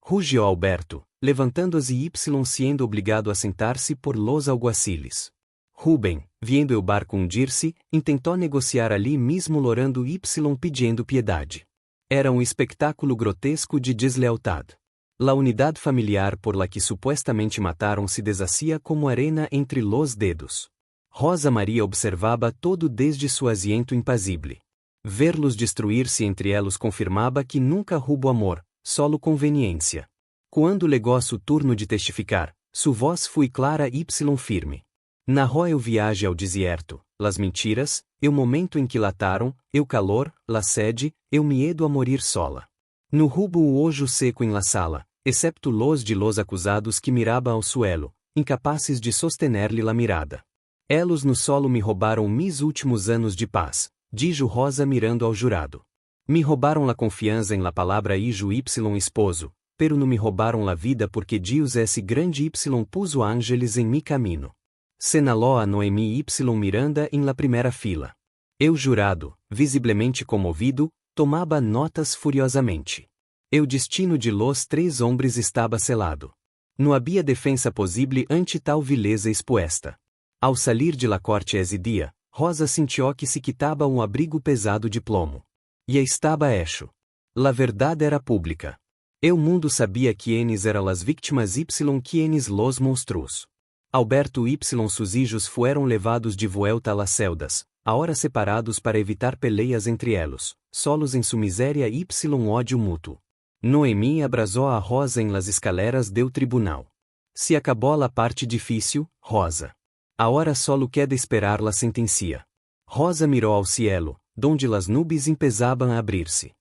Rugiu Alberto, levantando-se y siendo obrigado a sentar-se por los alguaciles. Rubem, viendo o barco hundir-se, intentou negociar ali mesmo lorando y pedindo piedade. Era um espetáculo grotesco de deslealdade. La unidade familiar por la que supuestamente mataram se deshacia como arena entre los dedos. Rosa Maria observava todo desde su asiento impasible. Ver-los destruir-se entre elos confirmava que nunca hubo amor, solo conveniência. Quando legou su turno de testificar, su voz foi clara y firme. Narrou el viaje ao desierto, las mentiras, el momento em que lataram, el calor, la sede, el miedo a morir sola. No hubo o ojo seco em la sala, excepto los de los acusados que miraban ao suelo, incapazes de sostener-lhe la mirada. Elos no solo me roubaram mis últimos anos de paz, dijo Rosa mirando ao jurado. Me roubaram la confiança em la palavra hijo y esposo, pero não me roubaram la vida porque Deus esse grande y puso ángeles em mi camino. Senaló a Noemi y Miranda em la primeira fila. Eu jurado, visivelmente comovido, tomava notas furiosamente. El destino de los três hombres estava selado. Não havia defensa possível ante tal vileza exposta. Ao salir de la corte esse dia, Rosa sentiu que se quitava um abrigo pesado de plomo. E estava hecho. La verdade era pública. El mundo sabia quiénes eram las víctimas y quiénes los monstruos. Alberto y sus hijos fueron levados de vuelta a las celdas, ahora separados para evitar peleas entre elos, solos em su miséria y ódio mútuo. Noemi abrasou a Rosa em las escaleras del tribunal. Se acabou la parte difícil, Rosa. Ahora solo queda esperar la sentencia. Rosa mirou ao cielo, donde las nubes empezaban a abrir-se.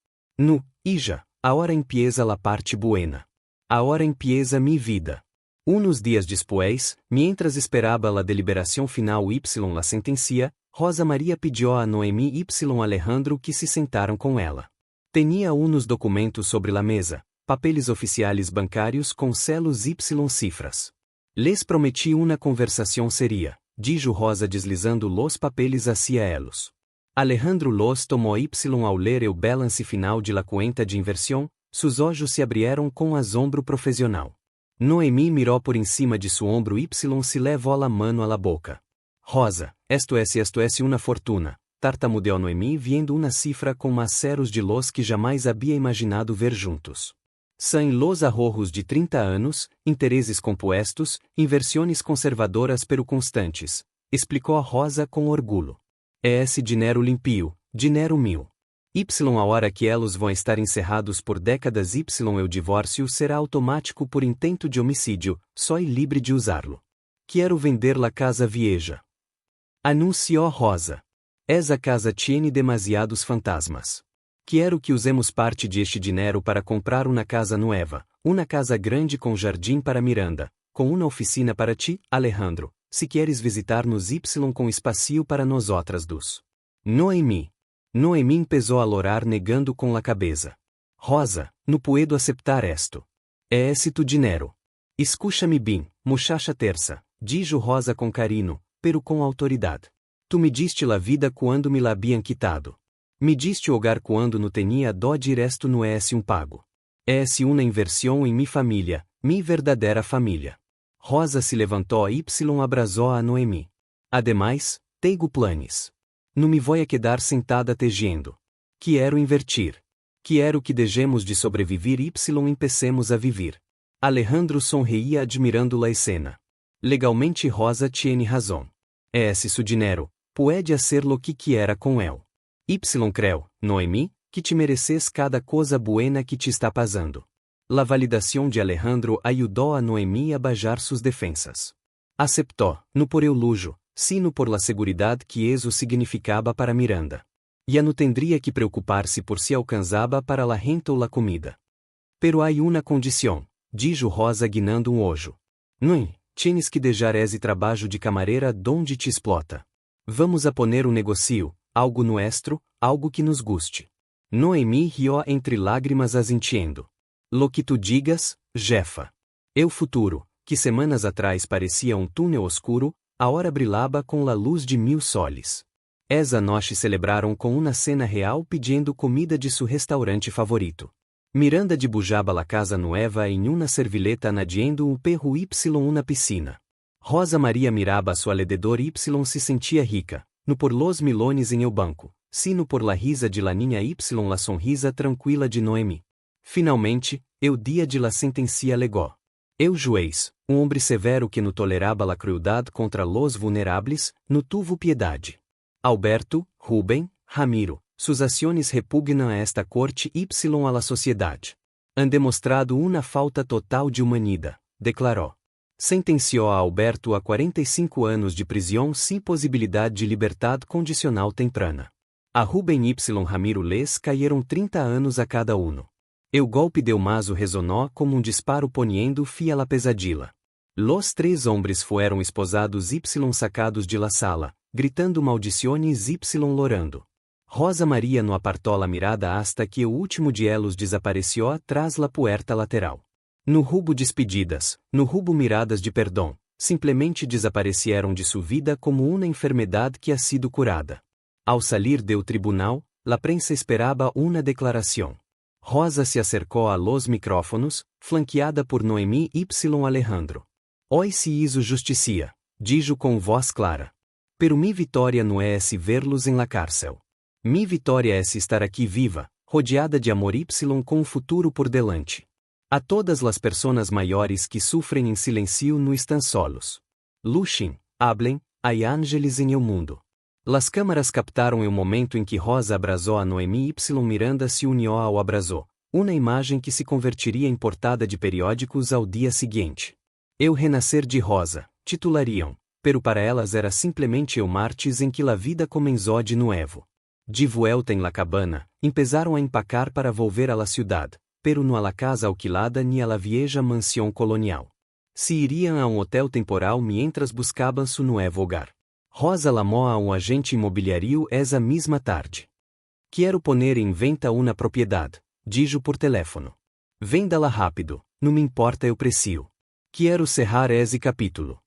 Hija, ahora empieza la parte buena. Ahora empieza mi vida. Unos dias después, mientras esperaba la deliberación final y la sentencia, Rosa Maria pediu a Noemi y Alejandro que se sentaram com ela. Tinha unos documentos sobre la mesa, papeles oficiais bancários com selos y cifras. Les prometi uma conversação seria, dijo Rosa deslizando los papeles hacia elos. Alejandro los tomou y ao ler el balance final de la cuenta de inversión, sus olhos se abrieron com asombro profissional. Noemi mirou por encima de su ombro y se levou la mano a la boca. Rosa, esto es una fortuna, tartamudeou Noemi viendo una cifra com más ceros de los que jamais había imaginado ver juntos. São los ahorros de 30 anos, intereses compuestos, inversiones conservadoras pero constantes, explicou a Rosa com orgulho. É esse dinheiro limpio, dinheiro meu. A hora que elos vão estar encerrados por décadas o divórcio será automático por intento de homicídio, só e livre de usá-lo. Quero vender la casa vieja. Anunciou Rosa. Essa casa tiene demasiados fantasmas. Quero que usemos parte de este dinheiro para comprar uma casa nova, uma casa grande com jardim para Miranda, com uma oficina para ti, Alejandro, se queres visitar-nos y com espacio para nosotras dos. Noemi. Noemi empezó a lorar negando com la cabeça. Rosa, não puedo aceptar esto. É esse tu dinheiro. Escucha-me bem, muchacha terça, dijo Rosa com carinho, pero com autoridade. Tu me diste la vida quando me la habían quitado. Me diste hogar quando no tenia dó de resto no es pago. Es uma inversión em mi família, mi verdadeira família. Rosa se levantou y abraçou a Noemi. Ademais, tenho planes. Não me voy a quedar sentada tejiendo. Quero invertir. Quero que dejemos de sobreviver y empecemos a vivir. Alejandro sonreía admirando la escena. Legalmente Rosa tiene razão. Esse su dinheiro, puede hacer lo que quiera com él. Y creu, Noemi, que te mereces cada coisa buena que te está pasando. La validação de Alejandro ayudó a Noemi a bajar sus defensas. Aceptó, no por eu lujo, sino por la seguridad que eso significaba para Miranda. Ya no tendría que preocupar-se por si alcanzaba para la renta ou la comida. Pero hay una condición, dijo Rosa guinando ojo. Não, tienes que dejar esse trabalho de camareira donde te explota. Vamos a poner negocio, algo nuestro, algo que nos guste. Noemi rió entre lágrimas asintiendo. Lo que tu digas, jefa. Eu futuro, que semanas atrás parecia túnel oscuro, agora brilhava com la luz de 1000 soles. Essa noite celebraram com uma cena real pedindo comida de su restaurante favorito. Miranda dibujaba la casa nueva em uma servileta nadiendo perro y una piscina. Rosa Maria miraba a su alrededor y se sentia rica, no por los millones em el banco, sino por la risa de la niña y la sonrisa tranquila de Noemi. Finalmente, o dia de la sentencia legó. Eu juez, homem severo que no toleraba la crueldade contra los vulnerables, no tuvo piedade. Alberto, Rubem, Ramiro, sus acciones repugnan a esta corte y a la sociedade. Han demostrado uma falta total de humanidade, declarou. Sentenciou a Alberto a 45 anos de prisão sem possibilidade de liberdade condicional temprana. A Rubem y Ramiro les cayeron 30 anos a cada uno. El golpe del mazo resonó como disparo poniendo fi a la pesadilla. Los 3 hombres fueron esposados y sacados de la sala, gritando maldiciones y lorando. Rosa Maria no apartó la mirada hasta que o último de ellos desapareció tras la puerta lateral. No rubo despedidas, no rubo miradas de perdão, simplesmente desaparecieron de sua vida como uma enfermedade que ha sido curada. Ao salir del tribunal, la prensa esperaba uma declaração. Rosa se acercou a los micrófonos, flanqueada por Noemi y Alejandro. Hoy se hizo justicia, dijo com voz clara. Pero mi vitória no es verlos en la cárcel. Mi vitória es estar aqui viva, rodeada de amor y com futuro por delante. A todas las personas maiores que sufrem em silencio no están solos. Luchen, hablen, hay ángeles en el mundo. Las câmaras captaram o momento em que Rosa abraçou a Noemi y Miranda se uniu ao abraço, uma imagem que se convertiria em portada de periódicos ao dia seguinte. Eu renascer de Rosa, titulariam, pero para elas era simplesmente o martes em que la vida comenzó de nuevo. De vuelta en la cabana, empezaram a empacar para volver a la ciudad, pero no a la casa alquilada ni a la vieja mansión colonial. Se iriam a hotel temporal mientras buscaban su nuevo hogar. Rosa lamó a agente imobiliário essa mesma tarde. Quero poner em venta uma propriedade, dijo por teléfono. Venda-la rápido, não me importa o precio. Quero cerrar esse capítulo.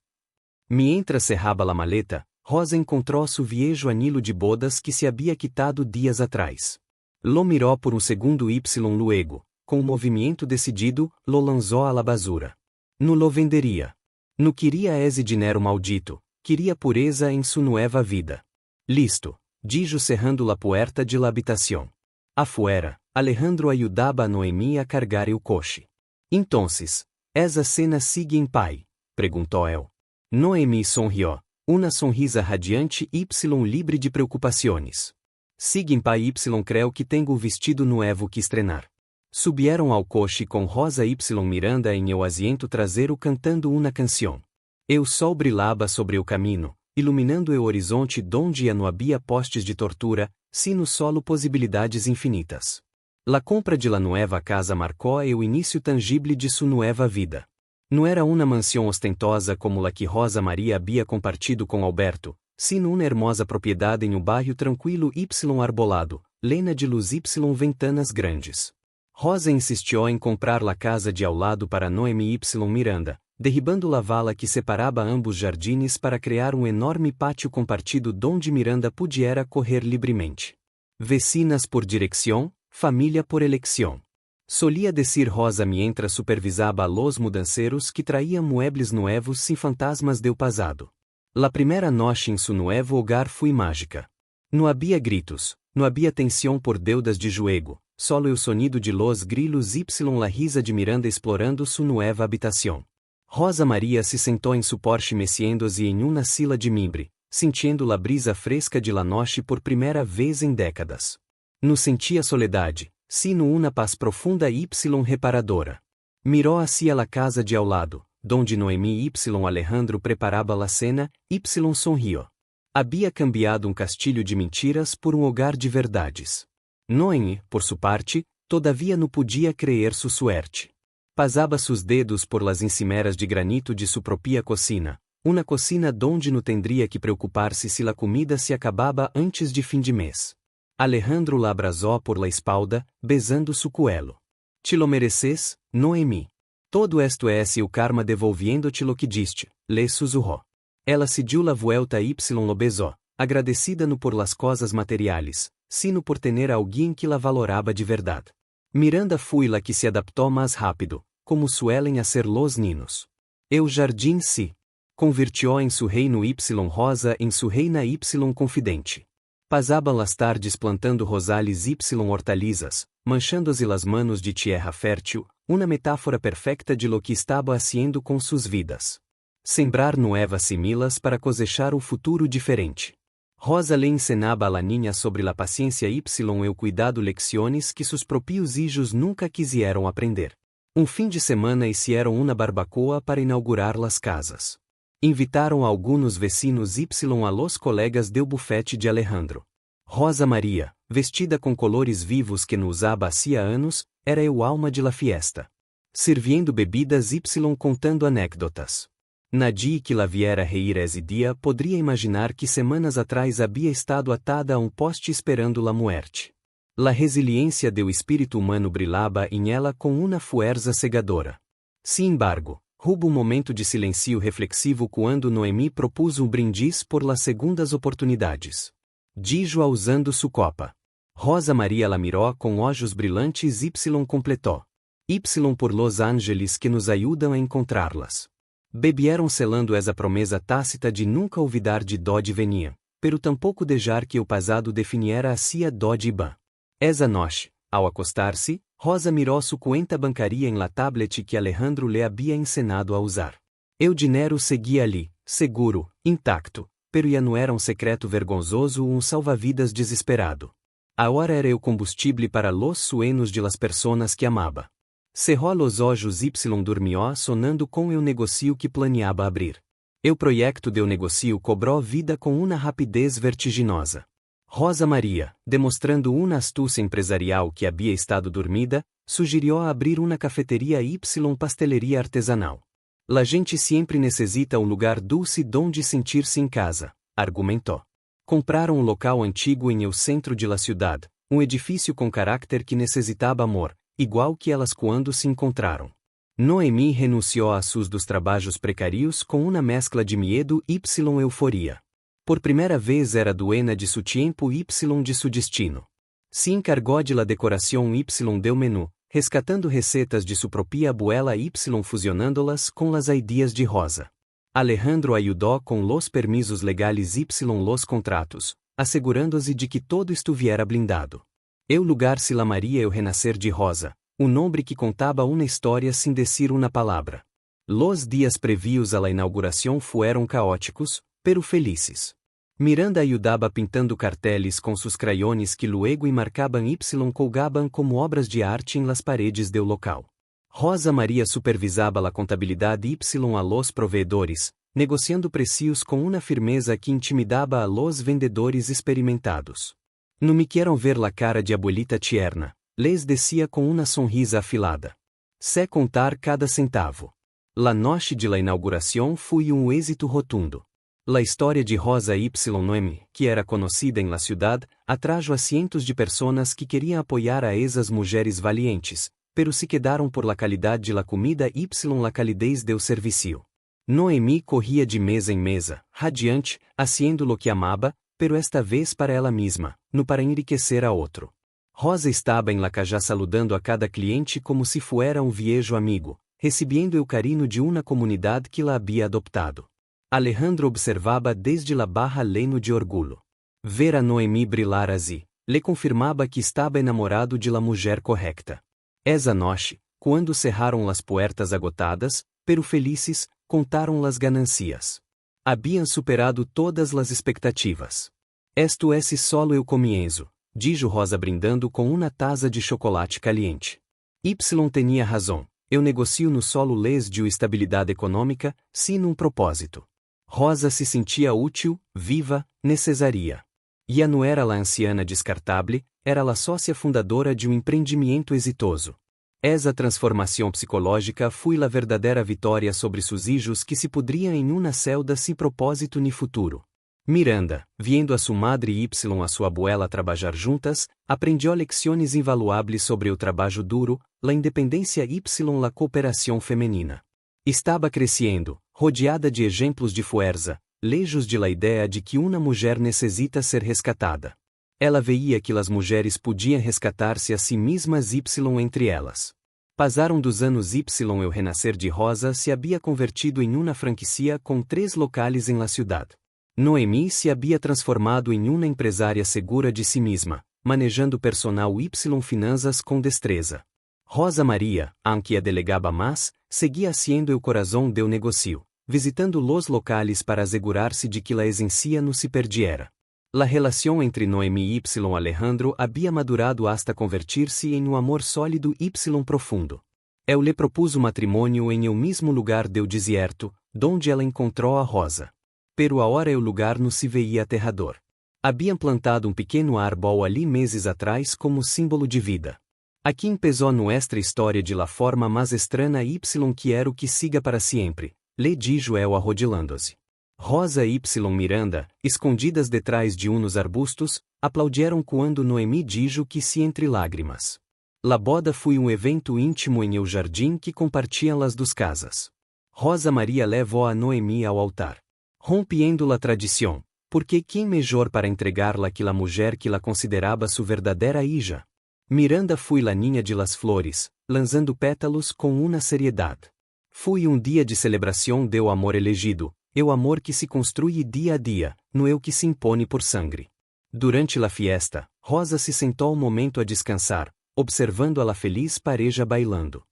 Mientras cerraba la maleta, Rosa encontrou su viejo anillo de bodas que se había quitado dias atrás. Lo miró por segundo y luego, com movimento decidido, lo lanzó a la basura. No lo venderia. No queria esse dinheiro maldito, queria pureza em su nueva vida. Listo, dijo cerrando la puerta de la habitación. Afuera, Alejandro ayudaba a Noemi a cargar el coche. Entonces, essa cena sigue em pai? Perguntou él. Noemi sonrió, uma sonrisa radiante y livre de preocupações. Sigue em pai y creu que tenho vestido nuevo que estrenar. Subieron ao coche com Rosa y Miranda em el asiento traseiro cantando uma canção. El sol brilhava sobre o caminho, iluminando o horizonte donde não havia postes de tortura, sim no solo possibilidades infinitas. La compra de la nueva casa marcou o início tangível de sua nueva vida. Não era uma mansão ostentosa como la que Rosa Maria havia compartido com Alberto, sino uma hermosa propriedade em um bairro tranquilo y arbolado, lena de luz y ventanas grandes. Rosa insistiu em comprar la casa de ao lado para Noemi y Miranda, derribando la vala que separava ambos jardines para criar um enorme pátio compartido donde Miranda pudiera correr livremente. Vecinas por direção, família por elección. Solia decir Rosa mientras supervisaba a los mudanceiros que traíam muebles nuevos sem fantasmas del pasado. La primeira noche em su nuevo hogar foi mágica. Não havia gritos, não havia tensão por deudas de juego, solo o sonido de los grilos y la risa de Miranda explorando su nueva habitación. Rosa Maria se sentou em su Porsche meciendo-se em uma silla de mimbre, sentindo la brisa fresca de la noche por primeira vez em décadas. Não sentia soledade, sino uma paz profunda y reparadora. Miró hacia la casa de ao lado, donde Noemi y Alejandro preparaba la cena, y sonrió. Havia cambiado um castilho de mentiras por um hogar de verdades. Noemi, por sua parte, todavia não podia creer su suerte. Pasaba sus dedos por las encimeras de granito de sua própria cocina, uma cocina donde não tendria que preocupar-se se la comida se acababa antes de fim de mês. Alejandro la abrazó por la espalda, besando su cuello. Te lo mereces, Noemi. Todo esto es o karma devolviendo-te lo que diste, le susurró. Ela se dio la vuelta y lo besó, agradecida no por las cosas materiales, sino por tener alguém que la valoraba de verdade. Miranda foi la que se adaptou mais rápido, como suelen hacer los ninos. El jardim se convirtió em su reino y Rosa em su reina y confidente. Pasaba las tardes plantando rosales y hortalizas, manchando-se las manos de tierra fértil, uma metáfora perfecta de lo que estava haciendo com suas vidas. Sembrar nuevas semillas para cosechar o futuro diferente. Rosa le ensinaba a la niña sobre la paciencia y el cuidado lecciones que sus propios hijos nunca quisieron aprender. Um fim de semana hicieron uma barbacoa para inaugurar las casas. Invitaram a algunos vecinos y a los colegas del bufete de Alejandro. Rosa Maria, vestida com colores vivos que não usava hacía anos, era o alma de la fiesta. Sirviendo bebidas y contando anécdotas. Nadie que la viera reír esse dia poderia imaginar que semanas atrás havia estado atada a um poste esperando la muerte. La resiliência do espírito humano brilhava em ela com uma fuerza cegadora. Sin embargo, hubo um momento de silêncio reflexivo quando Noemi propôs um brindis por las segundas oportunidades. Dijo usando su copa. Rosa Maria la miró com olhos brilhantes y completou. Y por los ángeles que nos ayudam a encontrarlas. Bebieron selando essa promesa tácita de nunca olvidar de dónde venia, pero tampouco dejar que o passado definiera hacia dónde iban. Essa noche, ao acostar-se, Rosa mirou su cuenta bancaria em la tablet que Alejandro le havia ensinado a usar. O dinheiro seguia ali, seguro, intacto, pero já não era um secreto vergonzoso ou um salva-vidas desesperado. Agora era o combustível para los sueños de las personas que amava. Cerró los olhos y dormió sonando com o negocio que planeava abrir. O projeto do negocio cobrou vida com uma rapidez vertiginosa. Rosa Maria, demonstrando uma astúcia empresarial que havia estado dormida, sugeriu abrir uma cafeteria y pasteleria artesanal. La gente sempre necessita um lugar dulce donde sentir-se em casa, argumentou. Compraram um local antigo em el centro de la ciudad, um edifício com caráter que necessitava amor, igual que elas quando se encontraram. Noemi renunciou a sus dos trabalhos precários com uma mescla de medo y euforia. Por primeira vez era dueña de su tiempo y de su destino. Se encargou de la decoração y del menú, rescatando recetas de sua própria abuela y fusionándolas com las ideas de Rosa. Alejandro ayudó com los permisos legales y los contratos, assegurando-se de que todo estuviera blindado. O lugar se lamaria o renascer de Rosa, um nome que contava uma história sem dizer uma palavra. Los dias previos a la inauguração fueron caóticos, pero felices. Miranda ayudaba pintando carteles com sus crayones que luego enmarcaban y colgaban como obras de arte em las paredes del local. Rosa Maria supervisava la contabilidade y a los proveedores, negociando precios com uma firmeza que intimidava a los vendedores experimentados. No me quieram ver la cara de abuelita tierna, les decía com uma sonrisa afilada. Sé contar cada centavo. La noche de la inauguración foi êxito rotundo. La história de Rosa Y Noemi, que era conhecida em la ciudad, atrajo a cientos de personas que queriam apoiar a esas mulheres valientes, pero se quedaram por la calidad de la comida y la calidez del servicio. Noemi corria de mesa em mesa, radiante, haciendo lo que amaba, pero esta vez para ela mesma, no para enriquecer a outro. Rosa estava em la caja saludando a cada cliente como se fuera viejo amigo, recebendo o carinho de uma comunidade que la havia adoptado. Alejandro observava desde la barra lleno de orgulho. Ver a Noemi brilhar assim, le confirmava que estava enamorado de la mulher correcta. Esa noche, quando cerraram las puertas agotadas, pero felices, contaram las ganancias. Haviam superado todas las expectativas. Esto es solo eu comienzo, dijo Rosa brindando com uma taza de chocolate caliente. Y tinha razão, eu negocio no solo les dio estabilidade econômica, sim num propósito. Rosa se sentia útil, viva, necesaria. Ya não era la anciana descartable, era la sócia fundadora de empreendimento exitoso. Essa transformação psicológica foi la verdadeira vitória sobre sus hijos que se podriam em uma celda sem propósito ni futuro. Miranda, viendo a sua madre y a sua abuela trabalhar juntas, aprendió lecciones invaluables sobre o trabalho duro, la independência y la cooperação feminina. Estava crescendo, rodeada de exemplos de fuerza, lejos de la ideia de que uma mulher necessita ser rescatada. Ela veía que las mulheres podiam rescatar-se a si mesmas y entre elas. Passaram dos anos y o renascer de Rosa se havia convertido em uma franquicia com 3 locales em la ciudad. Noemi se havia transformado em uma empresária segura de si mesma, manejando personal y finanças com destreza. Rosa Maria, aunque a delegaba más, seguia haciendo o corazón del negocio, visitando los locales para asegurarse de que la esencia no se perdiera. La relação entre Noemi y Alejandro havia madurado hasta convertir-se em amor sólido y profundo. Eu lhe propus o matrimônio em el mismo lugar del desierto, donde ela encontrou a Rosa. Pero agora o lugar no se veía aterrador. Haviam plantado pequeno árbol ali meses atrás como símbolo de vida. Aqui empezó nuestra história de la forma mais estranha y quero que siga para sempre, le dijo eu arrodilando-se. Rosa y Miranda, escondidas detrás de unos arbustos, aplaudiram quando Noemi dijo que se entre lágrimas. La boda foi evento íntimo em el jardim que compartilham las duas casas. Rosa Maria levou a Noemi ao altar. Rompiendo la tradição, porque quem melhor para entregar-la que la mulher que la consideraba su verdadeira hija? Miranda foi la niña de las flores, lançando pétalos com uma seriedade. Foi dia de celebração do amor elegido, o amor que se construi dia a dia, no eu que se impone por sangue. Durante la fiesta, Rosa se sentou um momento a descansar, observando a la feliz pareja bailando.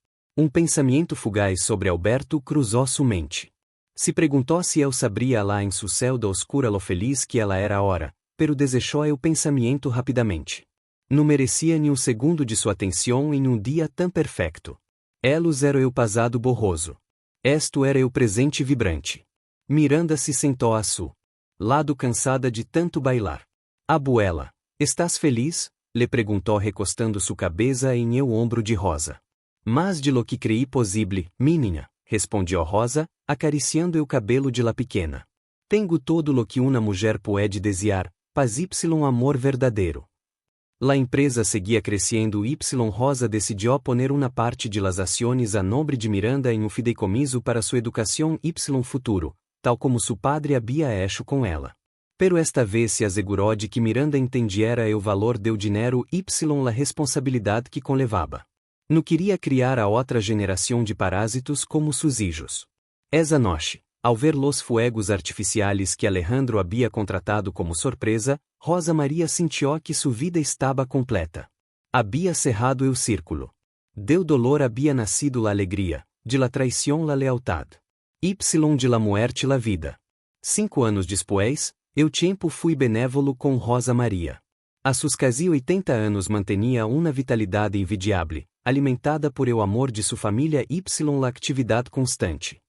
Pensamento fugaz sobre Alberto cruzou sua mente. Se perguntou se eu sabria lá em su celda oscura lo feliz que ela era ora, pero desechou o pensamento rapidamente. Não merecia nem segundo de sua atenção em dia tão perfeito. Elos era o passado borroso. Esto era o presente vibrante. Miranda se sentou a su lado cansada de tanto bailar. Abuela, estás feliz? Le perguntou recostando sua cabeça em el ombro de Rosa. Mas de lo que creí posible, menina, respondió Rosa, acariciando o cabelo de la pequena. Tengo todo lo que uma mulher pode desejar, paz y amor verdadeiro. La empresa seguia crescendo y Rosa decidiu poner uma parte de las acciones a nombre de Miranda em fideicomiso para sua educação y futuro, tal como su padre havia hecho com ela. Pero esta vez se assegurou de que Miranda entendiera o valor del dinheiro y la responsabilidade que conlevava. Não queria criar a outra geração de parásitos como sus hijos. Esa noche, ao ver los fuegos artificiales que Alejandro havia contratado como surpresa, Rosa Maria sentiu que sua vida estava completa. Havia cerrado o círculo. Del dolor havia nascido la alegria, de la traição la lealtad. Y de la muerte la vida. 5 anos depois, o tempo fui benévolo com Rosa Maria. A sus casi 80 anos mantenia uma vitalidade invidiable, alimentada por el amor de sua família y la atividade constante.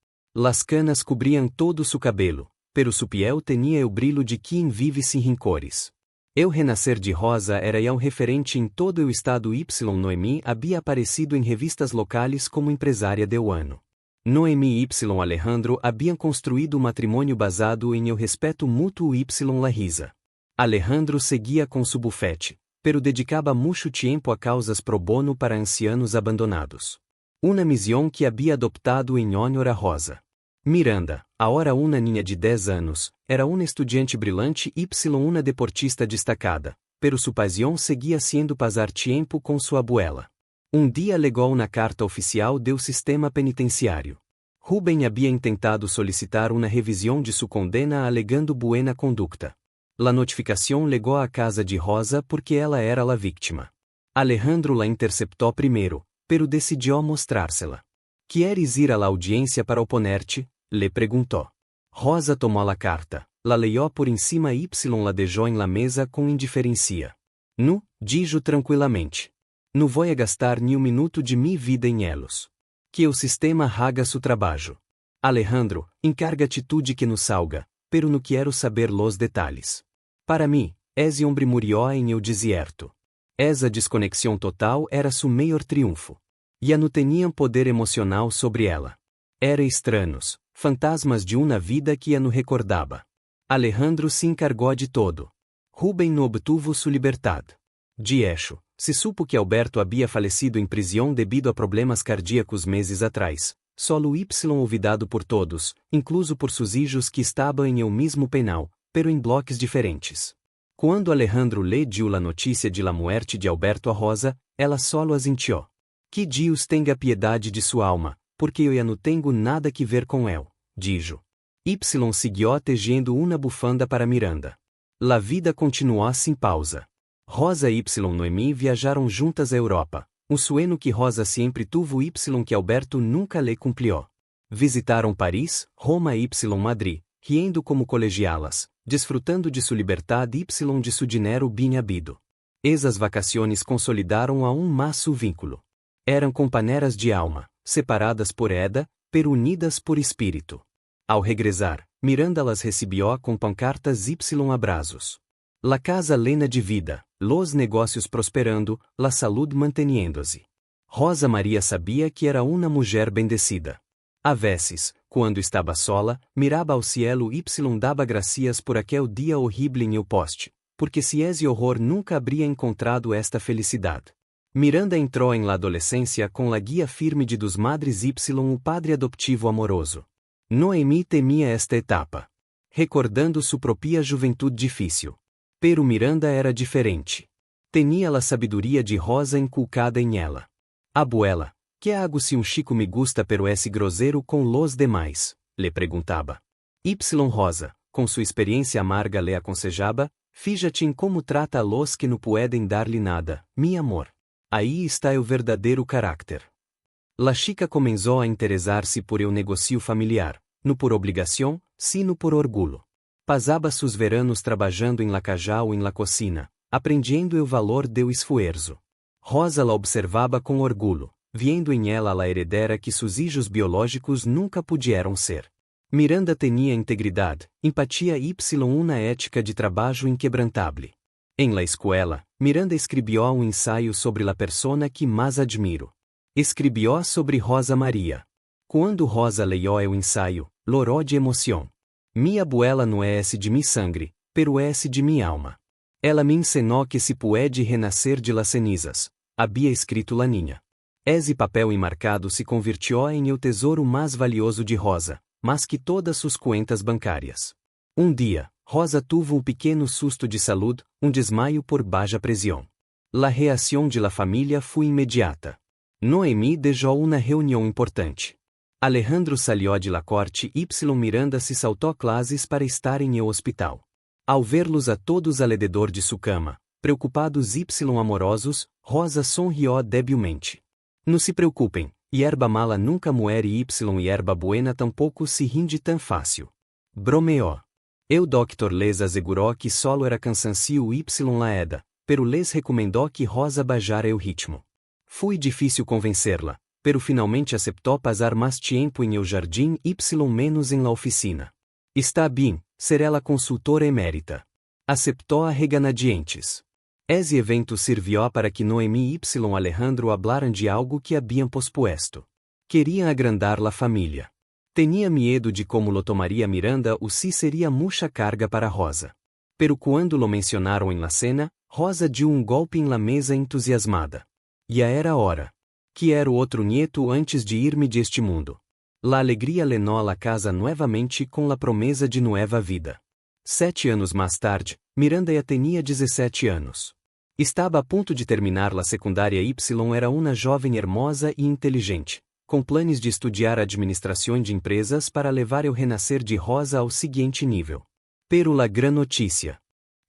Las canas cobriam todo su cabelo, pero su piel tenía el brilho de quem vive sem rincores. El renascer de Rosa era ya um referente em todo o estado y. Noemi havia aparecido em revistas locais como empresária do ano. Noemi y Alejandro haviam construído um matrimônio basado em el respeto mútuo y la risa. Alejandro seguia com su bufete, pero dedicava muito tempo a causas pro bono para ancianos abandonados. Uma missão que havia adoptado em honor a Rosa. Miranda, agora uma ninha de 10 anos, era uma estudante brilhante y uma deportista destacada, pero su pasión seguia sendo pasar tempo com sua abuela. Dia legou na carta oficial do sistema penitenciário. Rubem havia intentado solicitar uma revisão de sua condena alegando buena conducta. La notificação legou à casa de Rosa porque ela era la víctima. Alejandro la interceptou primeiro, pero decidiu mostrársela. ¿Quieres ir a la audiencia para oponerte? Le perguntou. Rosa tomou la carta, la leyó por encima y la dejó en la mesa com indiferencia. Nu, dijo tranquilamente. Não vou gastar ni minuto de mi vida em elos. Que o sistema haga su trabalho. Alejandro, encarga-te tu de que nos salga, pero não quero saber los detalhes. Para mim, esse homem murió em el desierto. Essa desconexão total era su maior triunfo. Já não tinham poder emocional sobre ela. Era estranhos, fantasmas de uma vida que já não recordava. Alejandro se encargou de todo. Rubem não obtuvo sua liberdade. De hecho, se supo que Alberto havia falecido em prisão devido a problemas cardíacos meses atrás, solo y olvidado por todos, incluso por sus hijos que estavam em el mesmo penal, pero em bloques diferentes. Quando Alejandro le dio la notícia de la muerte de Alberto a Rosa, ela solo asintió. Que Deus tenha piedade de sua alma, porque eu já não tenho nada que ver com ele, dijo. Y siguió tejendo uma bufanda para Miranda. La vida continuou sem pausa. Rosa y Noemi viajaram juntas à Europa, um sueño que Rosa sempre tuvo y que Alberto nunca le cumplió. Visitaram Paris, Roma y Madrid, riendo como colegialas, desfrutando de sua liberdade y de su dinheiro bem habido. Esas vacaciones consolidaram aún más su vínculo. Eram companheiras de alma, separadas por edad, pero unidas por espírito. Ao regressar, Miranda las recibió com pancartas y abraços. La casa llena de vida, los negócios prosperando, la salud manteniendo-se. Rosa Maria sabia que era uma mulher bendecida. A veces, quando estava sola, mirava ao cielo y dava gracias por aquel dia horrible em el poste, porque se esse horror nunca habría encontrado esta felicidade. Miranda entrou em la adolescência com la guia firme de dos madres y o padre adoptivo amoroso. Noemi temia esta etapa. Recordando sua própria juventude difícil. Pero Miranda era diferente. Tinha a sabedoria de Rosa inculcada em ela. Abuela, que hago se chico me gusta pero esse grosseiro com los demais? Le perguntava. Y Rosa, com sua experiência amarga le aconsejava, fíjate em como trata a los que não pueden dar-lhe nada, mi amor. Aí está o verdadeiro carácter. La chica começou a interessar-se por el negocio familiar, não por obrigação, sino por orgulho. Pasaba sus veranos trabalhando em la casa ou em la cocina, aprendiendo o valor do esfuerzo. Rosa la observava com orgulho, viendo em ela la heredera que sus hijos biológicos nunca pudieron ser. Miranda tinha integridade, empatia y uma ética de trabalho inquebrantable. Em la escuela, Miranda escrevió um ensaio sobre la persona que mais admiro. Escrevió sobre Rosa Maria. Quando Rosa leyó o ensaio, loró de emoção. Mi abuela não é esse de mi sangre, pero esse de mi alma. Ela me ensinou que se puede renascer de las cenizas, havia escrito la niña. Esse papel enmarcado se convirtió em el tesouro mais valioso de Rosa, mas que todas suas contas bancárias. Dia, Rosa tuvo um pequeno susto de saúde, desmaio por baixa pressão. La reação de la família foi imediata. Noemi deixou uma reunião importante. Alejandro salió de la corte y Miranda se saltó classes para estar em el hospital. Ao verlos a todos alrededor de sua cama, preocupados y amorosos, Rosa sonrió débilmente. Não se preocupem, hierba mala nunca muere y hierba buena tampouco se rinde tão fácil. Bromeó. El doctor les aseguró que solo era cansancio y la eda, pero les recomendó que Rosa bajara el ritmo. Foi difícil convencê-la, pero finalmente aceptó pasar más tiempo en el jardín y menos en la oficina. Está bien, ser ela consultora emérita. Aceptó a reganadientes. Esse evento serviu para que Noemi y Alejandro hablaran de algo que habían pospuesto. Queriam agrandar la família. Tinha medo de como lo tomaria Miranda ou se seria mucha carga para Rosa. Pero quando lo mencionaram en la cena, Rosa deu golpe en la mesa entusiasmada. Ya era hora. Quero outro nieto antes de irme deste mundo. La alegria lenó la casa nuevamente com la promesa de nueva vida. 7 anos mais tarde, Miranda já tinha 17 anos. Estava a ponto de terminar la secundária y era uma jovem hermosa e inteligente, com planos de estudar administração de empresas para levar o renascer de Rosa ao seguinte nível. Pero la gran notícia.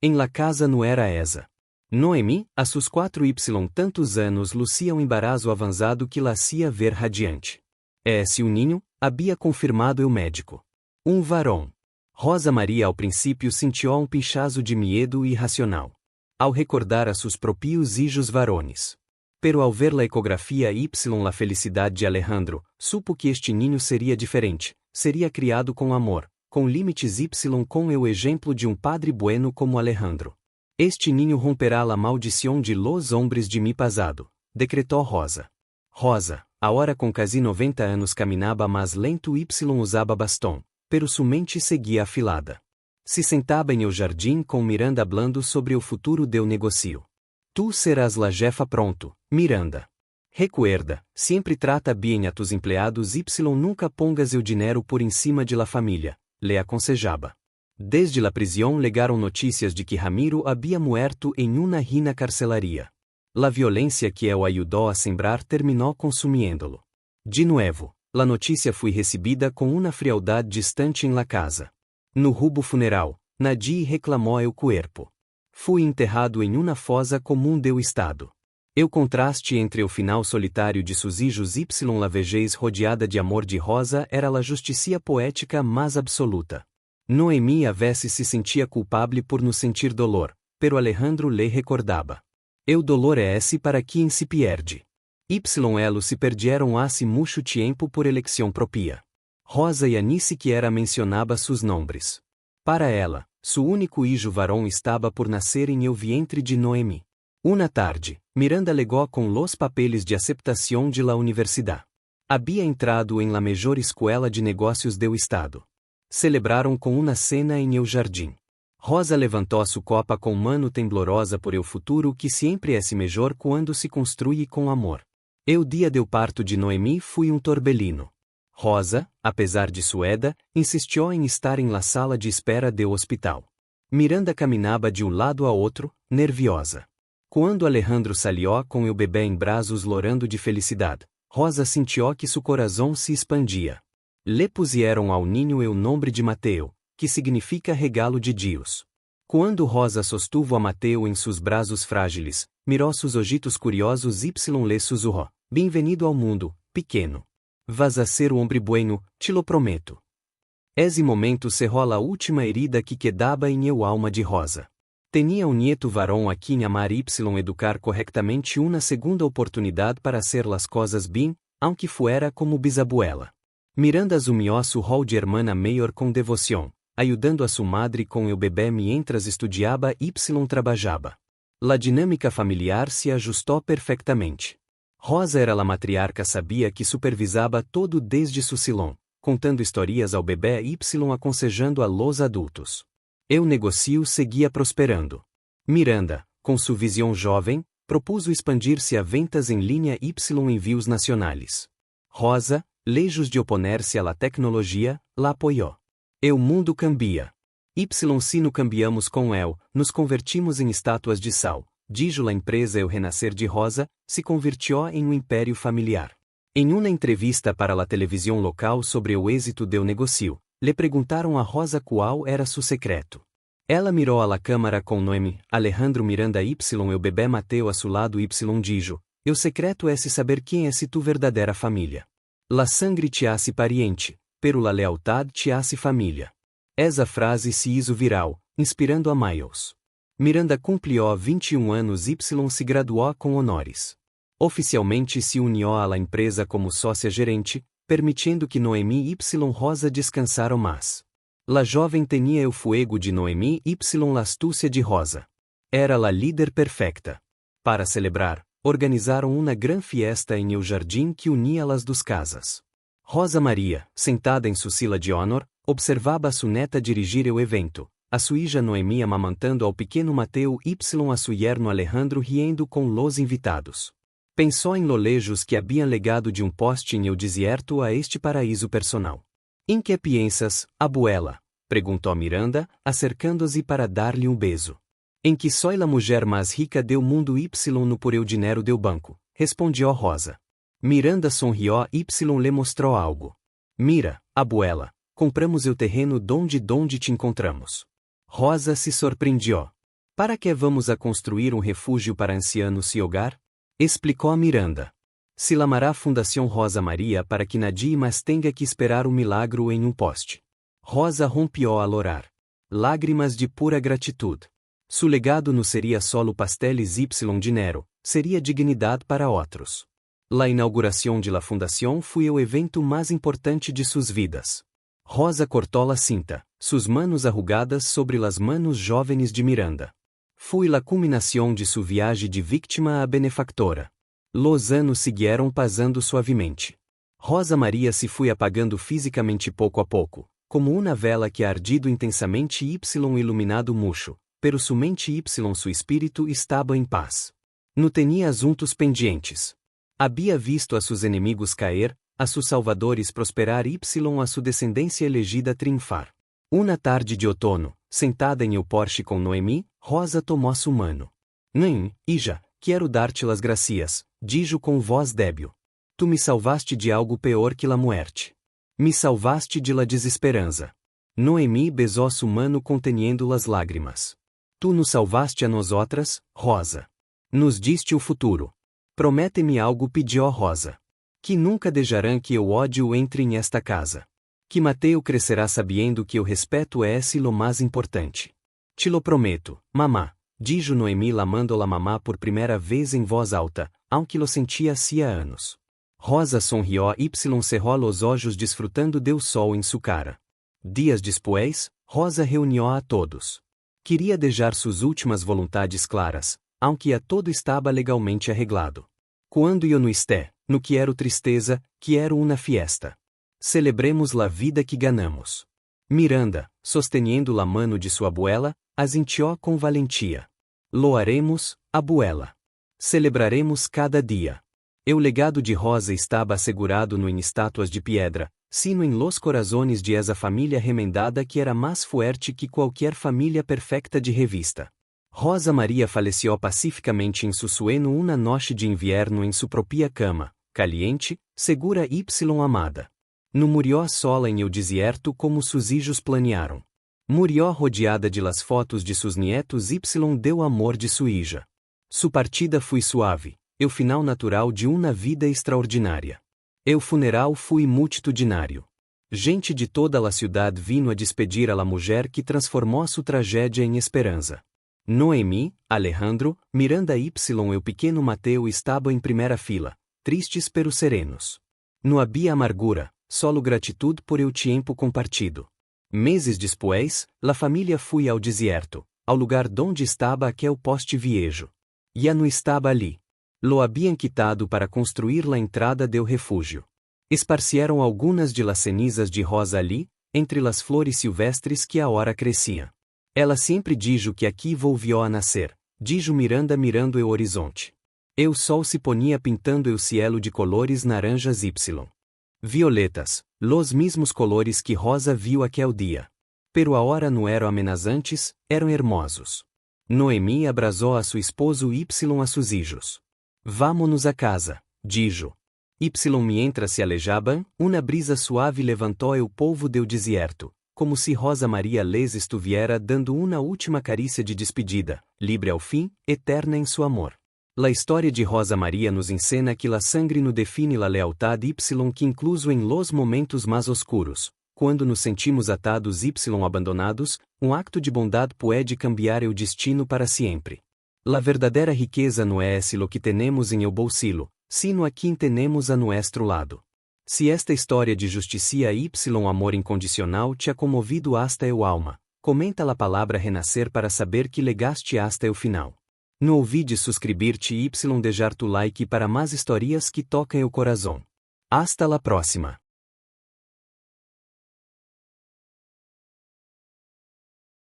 En la casa não era esa. Noemi, a sus 4 y tantos anos lucia embarazo avançado que la hacía ver radiante. Esse ninho, havia confirmado o médico. Varão. Rosa Maria ao princípio sentiu pinchazo de medo irracional. Ao recordar a sus propios hijos varones. Pero ao ver la ecografia y la felicidade de Alejandro, supo que este ninho seria diferente, seria criado com amor, com limites y com o exemplo de padre bueno como Alejandro. Este ninho romperá la maldição de los hombres de mi pasado, decretou Rosa. Rosa, agora com quase 90 anos caminhava mais lento y usava bastão, pero sua mente seguia afilada. Se sentava em el jardim com Miranda hablando sobre o futuro del negocio. Tu serás la jefa pronto, Miranda. Recuerda, sempre trata bien a tus empleados y nunca pongas el dinheiro por encima de la família, le aconsejaba. Desde la prisão legaram notícias de que Ramiro havia muerto em uma rina carcelaria. La violência que o ayudó a sembrar terminou consumiéndolo. De nuevo, la notícia foi recebida com uma frialdade distante em la casa. No rubo funeral, Nadie reclamou el cuerpo. Fui enterrado em uma fosa comum do estado. O contraste entre o final solitário de sus hijos y la vejez rodeada de amor de Rosa era la justicia poética mais absoluta. Noemi a veces se sentia culpable por no sentir dolor, pero Alejandro le recordava. O dolor é esse para quem se pierde. Y elo se perdieron hace mucho tiempo por elección propia. Rosa ya ni siquiera mencionaba sus nombres. Para ela, su único hijo varón estaba por nacer en el vientre de Noemi. Una tarde, Miranda legó con los papeles de aceptación de la universidad. Había entrado en la mejor escuela de negocios del estado. Celebraram com uma cena em el jardim. Rosa levantou sua copa com mano temblorosa por el futuro que sempre é melhor quando se construi com amor. O dia do parto de Noemi foi torbellino. Rosa, apesar de sua edad, insistiu em estar em la sala de espera do hospital. Miranda caminhava de lado a outro, nerviosa. Quando Alejandro salió com o bebê em braços lorando de felicidade, Rosa sentiu que seu coração se expandia. Le pusieron ao ninho o nome de Mateo, que significa regalo de Deus. Quando Rosa sostuvo a Mateo em seus braços frágiles, mirou sus ojitos curiosos y le susurró: Bem-vindo ao mundo, pequeno. Vas a ser o hombre bueno, te lo prometo. Esse momento cerrou a última herida que quedava em el alma de Rosa. Tinha nieto varão a quem amar y educar correctamente uma segunda oportunidade para hacer las cosas bem, aunque fuera como bisabuela. Miranda asumió su rol de hermana mayor com devoção, ayudando a sua madre com o bebê mientras estudiaba y trabajaba. La dinâmica familiar se ajustou perfectamente. Rosa era la matriarca sabia que supervisava todo desde su silão, contando historias ao bebê y aconsejando a los adultos. O negocio seguia prosperando. Miranda, com sua visão jovem, propuso expandir-se a ventas em linha y envios nacionais. Rosa, lejos de oponer-se à tecnologia, la apoiou. O mundo cambia. Y se no cambiamos com el, nos convertimos em estátuas de sal. Dijo la empresa o renascer de Rosa, se convirtió em império familiar. Em uma entrevista para a televisão local sobre o êxito do negocio, le perguntaram a Rosa qual era su secreto. Ela mirou a la câmara com Noemi, Alejandro Miranda y o bebê Mateo a su lado y dijo: "El secreto é se saber quem é tu verdadeira família. La sangre te hace pariente, pero la lealtad te hace família." Essa frase se hizo viral, inspirando a Miles. Miranda cumpriu 21 anos y se graduou com honores. Oficialmente se unió à la empresa como sócia-gerente, permitindo que Noemi y Rosa descansaram mais. La jovem tinha o fuego de Noemi y la astúcia de Rosa. Era la líder perfecta. Para celebrar, organizaram uma gran fiesta em el jardim que unia las duas casas. Rosa Maria, sentada em sua sila de honor, observava a sua neta dirigir o evento, a sua hija Noemi amamantando ao pequeno Mateo y a su yerno Alejandro riendo com los invitados. Pensou em lolejos que haviam legado de poste em el desierto a este paraíso personal. Em que piensas, abuela? Perguntou Miranda, acercando-se para dar-lhe beijo. Em que soy la mulher mais rica del mundo y no por el dinheiro del banco, respondió Rosa. Miranda sonrió y le mostrou algo. Mira, abuela, compramos o terreno donde te encontramos. Rosa se surpreendió. Para que vamos a construir refúgio para ancianos e hogar? Explicou a Miranda. Se lamará Fundação Rosa Maria para que nadie mais tenha que esperar milagro em poste. Rosa rompió a lorar. Lágrimas de pura gratitude. Su legado não seria solo pasteles y dinheiro, seria dignidade para outros. La inauguração de la fundação foi o evento mais importante de suas vidas. Rosa cortou la cinta, suas manos arrugadas sobre las manos jovens de Miranda. Foi la culminação de sua viagem de víctima a benefactora. Los anos seguiram passando suavemente. Rosa Maria se foi apagando fisicamente pouco a pouco, como uma vela que ha ardido intensamente y iluminado mucho, pero su mente y su espírito estava em paz. Não tinha assuntos pendientes. Havia visto a seus inimigos cair, a seus salvadores prosperar y a sua descendência elegida triunfar. Uma tarde de outono, sentada em el Porsche com Noemi, Rosa tomou sua mano. Hija, quero dar-te las gracias, dijo com voz débil. Tu me salvaste de algo pior que la muerte. Me salvaste de la desesperanza. Noemi besou sua mano conteniendo las lágrimas. Tu nos salvaste a nós outras, Rosa. Nos diste o futuro. Promete-me algo, pediu Rosa. Que nunca deixarão que o ódio entre em esta casa. Que Mateo crescerá sabendo que o respeto é lo mais importante. Te lo prometo, mamá, dijo Noemi lamando la mamá por primeira vez em voz alta, aunque lo sentia hacía anos. Rosa sonrió y cerró los ojos disfrutando del sol em sua cara. Dias depois, Rosa reuniu a todos. Queria deixar suas últimas vontades claras, aunque a todo estava legalmente arreglado. Quando eu não esté, no quero tristeza, quero uma fiesta. Celebremos la vida que ganamos. Miranda, sosteniendo la mano de sua abuela, asintió com valentia. Lo haremos, abuela. Celebraremos cada dia. O legado de Rosa estava assegurado no em estátuas de piedra, sino em los corazones de esa família remendada que era mais fuerte que qualquer família perfecta de revista. Rosa Maria faleceu pacificamente em su sueño uma noche de invierno em sua própria cama, caliente, segura y amada. Não murió sola em el desierto como sus hijos planearam. Murió rodeada de las fotos de sus nietos y del amor de sua hija. Su partida foi suave, o final natural de uma vida extraordinária. O funeral foi multitudinário. Gente de toda a cidade vino a despedir a la mulher que transformou sua tragédia em esperança. Noemi, Alejandro, Miranda y o pequeno Mateo estavam em primeira fila, tristes pero serenos. Não havia amargura, solo gratitude por el tiempo compartido. Meses depois, la família foi ao desierto, ao lugar donde estava aquel poste viejo. Já não estava ali. Lo haviam quitado para construir la entrada del refúgio. Esparcieram algumas de las cenizas de Rosa ali, entre las flores silvestres que agora cresciam. Ela sempre dijo que aqui volvió a nascer, dijo Miranda mirando o horizonte. O sol se ponia pintando o cielo de colores naranjas y violetas, los mismos colores que Rosa viu aquel dia. Pero agora não eram amenazantes, eram hermosos. Noemi abrasou a seu esposo y a sus hijos. Vámonos a casa, dijo. Y mientras se alejaban, uma brisa suave levantou o polvo del desierto, como se Rosa Maria les estuviera dando uma última carícia de despedida, libre ao fim, eterna em seu amor. La história de Rosa Maria nos ensina que la sangre no define la lealtad y que incluso em los momentos mais oscuros, quando nos sentimos atados y abandonados, acto de bondade pode cambiar o destino para sempre. La verdadera riqueza no es lo que tenemos en el bolsillo, sino a quien tenemos a nuestro lado. Se esta história de justicia y amor incondicional te ha comovido hasta el alma, comenta la palavra renascer para saber que legaste hasta el final. No olvides suscribir-te y dejar tu like para mais historias que tocam el corazón. Hasta la próxima.